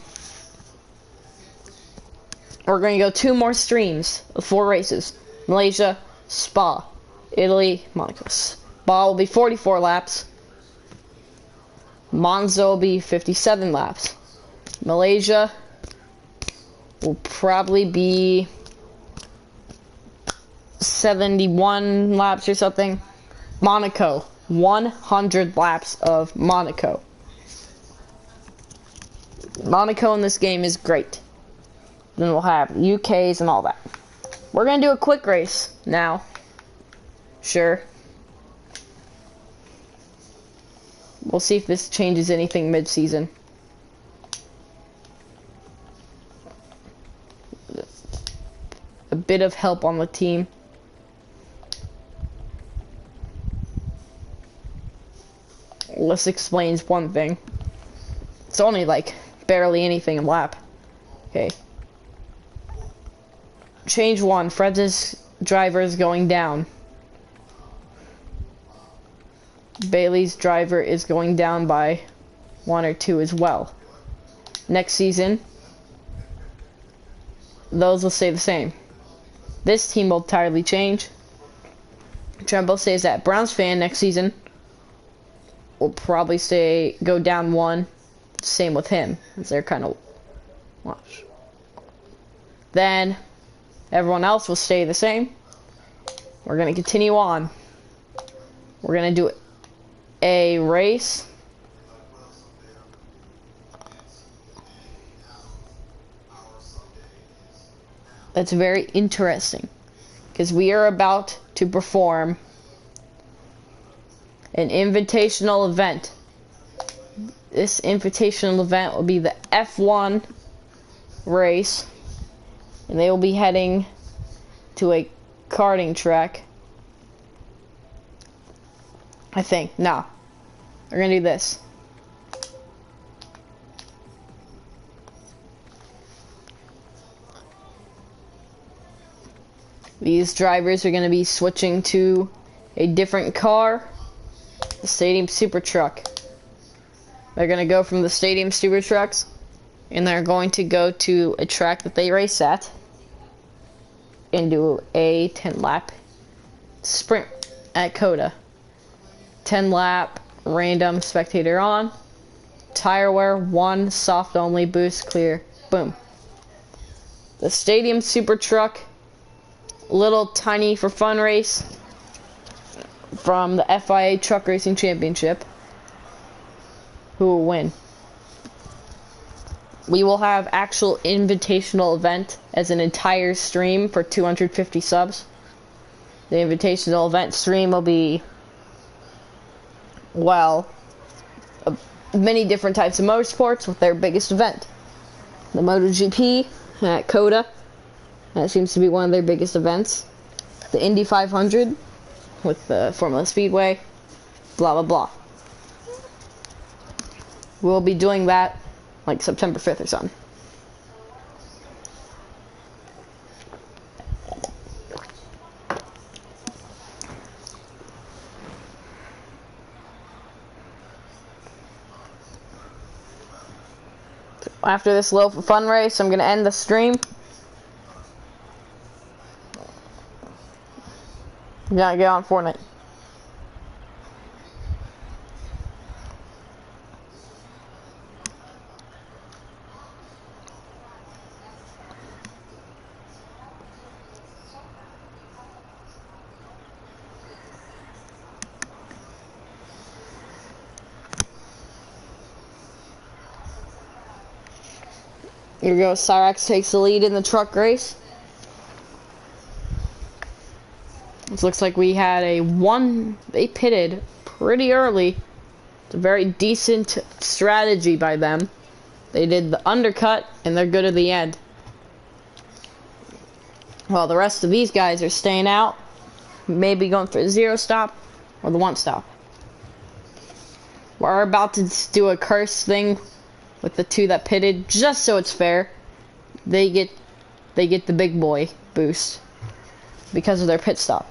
we're going to go 2 more streams of 4 races. Malaysia, Spa, Italy, Monaco. Spa will be 44 laps. Monza will be 57 laps. Malaysia will probably be 71 laps or something. Monaco, 100 laps of Monaco. Monaco in this game is great. Then we'll have UKs and all that. We're going to do a quick race now. Sure. We'll see if this changes anything mid-season. A bit of help on the team. This explains one thing. It's only like barely anything a lap. Okay. Change 1. Fred's driver is going down. Bailey's driver is going down by 1 or 2 as well. Next season, those will stay the same. This team will entirely change. Trumbo says that Browns fan next season will probably go down 1. Same with him, as they're kind of watch. Then everyone else will stay the same. We're gonna continue on. We're gonna do a race. That's very interesting, because we are about to perform an invitational event. This invitational event will be the F1 race, and they will be heading to a karting track. I think. No. We're gonna do this. These drivers are going to be switching to a different car, the Stadium Super Truck. They're going to go from the Stadium Super Trucks, and they're going to go to a track that they race at and do a 10-lap sprint at COTA. 10-lap, random, spectator on, tire wear, 1, soft only, boost, clear, boom. The Stadium Super Truck, little tiny for fun race from the FIA Truck Racing Championship. Who will win? We will have actual invitational event as an entire stream for 250 subs. The invitational event stream will be, well, many different types of motorsports with their biggest event. The MotoGP at COTA. That seems to be one of their biggest events. The Indy 500 with the Formula Speedway. Blah, blah, blah. We'll be doing that like September 5th or something. After this little fun race, I'm going to end the stream. You gotta get on Fortnite. Here goes Cyrax takes the lead in the truck race. It looks like we had they pitted pretty early. It's a very decent strategy by them. They did the undercut, and they're good at the end. While the rest of these guys are staying out, maybe going for the 0 stop or the 1 stop. We're about to do a curse thing with the 2 that pitted, just so it's fair. They get the big boy boost because of their pit stop.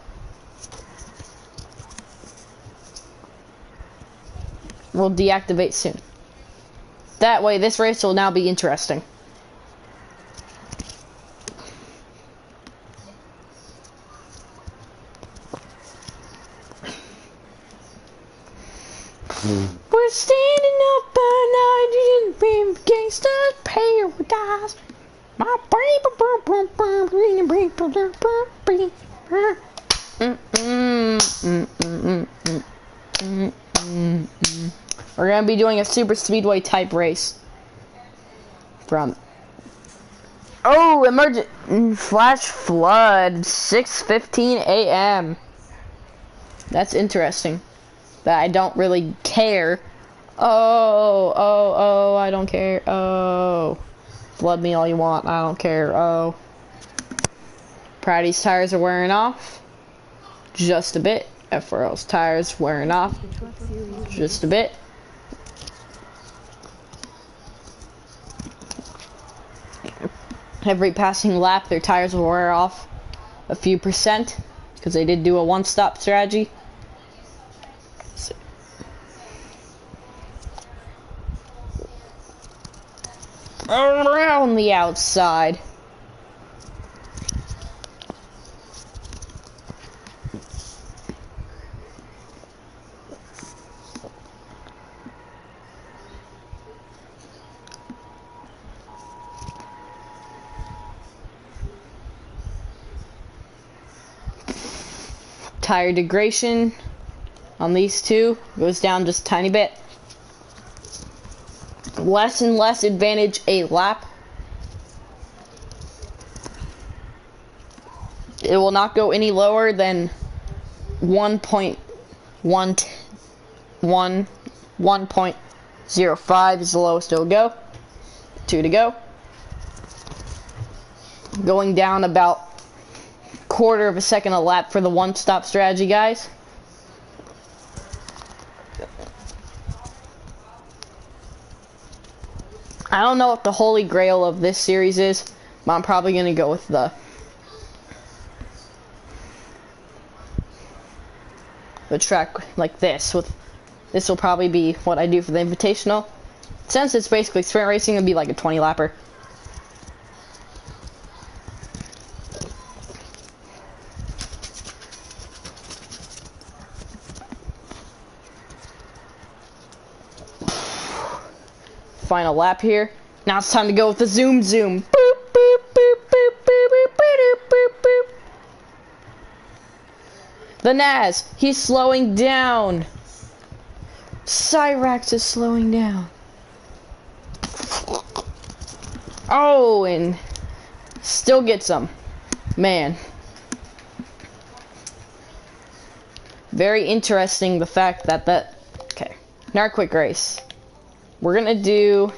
Will deactivate soon. That way, this race will now be interesting. We're standing up all night in gangsta's paradise. My We're gonna be doing a super speedway type race from emergent flash flood 6:15 a.m. That's interesting. That I don't really care. Oh, I don't care. Oh, flood me all you want. I don't care. Oh, Praddy's tires are wearing off just a bit. FRL's tires wearing off The truck series just a bit. Every passing lap, their tires will wear off a few percent because they did do a one-stop strategy. So, around the outside. Tire degradation on these two goes down just a tiny bit. Less and less advantage a lap. It will not go any lower than 1.05 is the lowest it will go. 2 to go. Going down about quarter of a second a lap for the one-stop strategy, guys. I don't know what the holy grail of this series is, but I'm probably gonna go with the track like this. With this will probably be what I do for the Invitational. Since it's basically sprint racing, it'll be like a 20 lapper. Final lap here. Now it's time to go with the zoom. Boop, boop, boop, boop, boop, boop, boop, boop, boop. The Naz, he's slowing down. Cyrax is slowing down. Oh, and still gets some. Man. Very interesting the fact that okay. Now our quick race. We're gonna do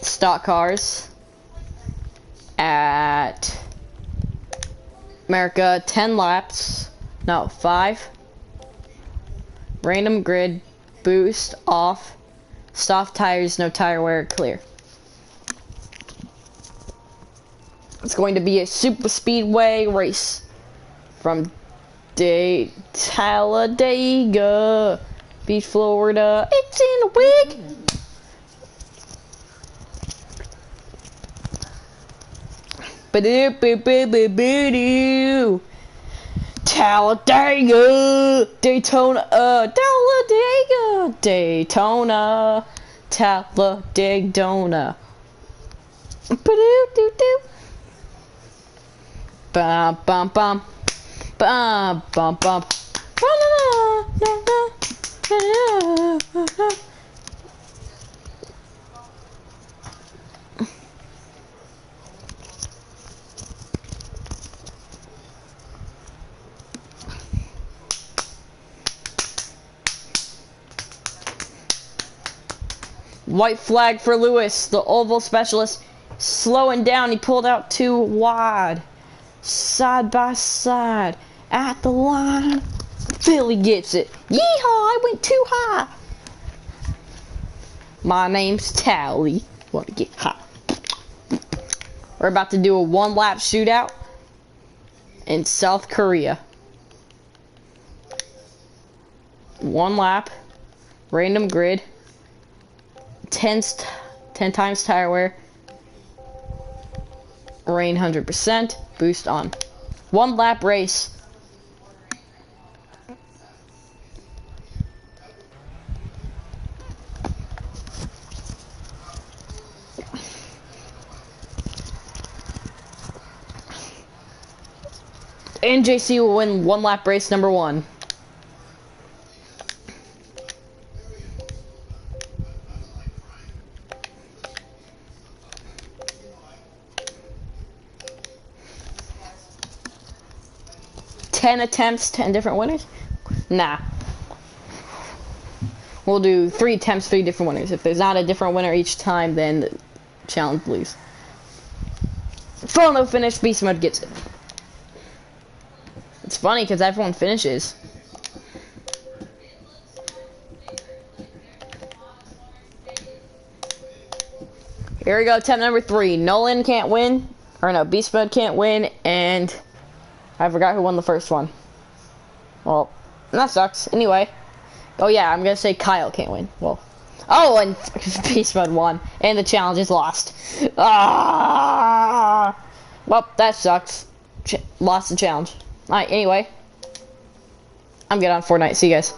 stock cars at America, 10 laps, no, 5. Random grid, boost, off, soft tires, no tire wear, clear. It's going to be a super speedway race from Talladega Beach, Florida. It's in a week. Ba-do-ba-ba-ba-ba-doo. Talladega, Daytona, Talladega, Daytona, Talladega. Ba-do-do-do. Bum bum bum, bum bum bum. White flag for Lewis, the oval specialist, slowing down. He pulled out too wide, side by side at the line. Philly gets it. Yeehaw! I went too high. My name's Tally. Want to get high? We're about to do a 1-lap shootout in South Korea. 1 lap, random grid, 10 times tire wear, rain 100%, boost on. 1 lap race. And JC will win 1 lap race number 1. Ten attempts, 10 different winners? Nah. We'll do 3 attempts, 3 different winners. If there's not a different winner each time, then the challenge lose. Full no finish, beast mode gets it. It's funny because everyone finishes. Here we go, attempt number 3. Nolan can't win. Or no, Beast Mode can't win. And I forgot who won the first one. Well, that sucks. Anyway. Oh yeah, I'm going to say Kyle can't win. Well. Oh, and Beast Mode won. And the challenge is lost. Ah! Well, that sucks. Lost the challenge. Alright, anyway. I'm good on Fortnite. See you guys.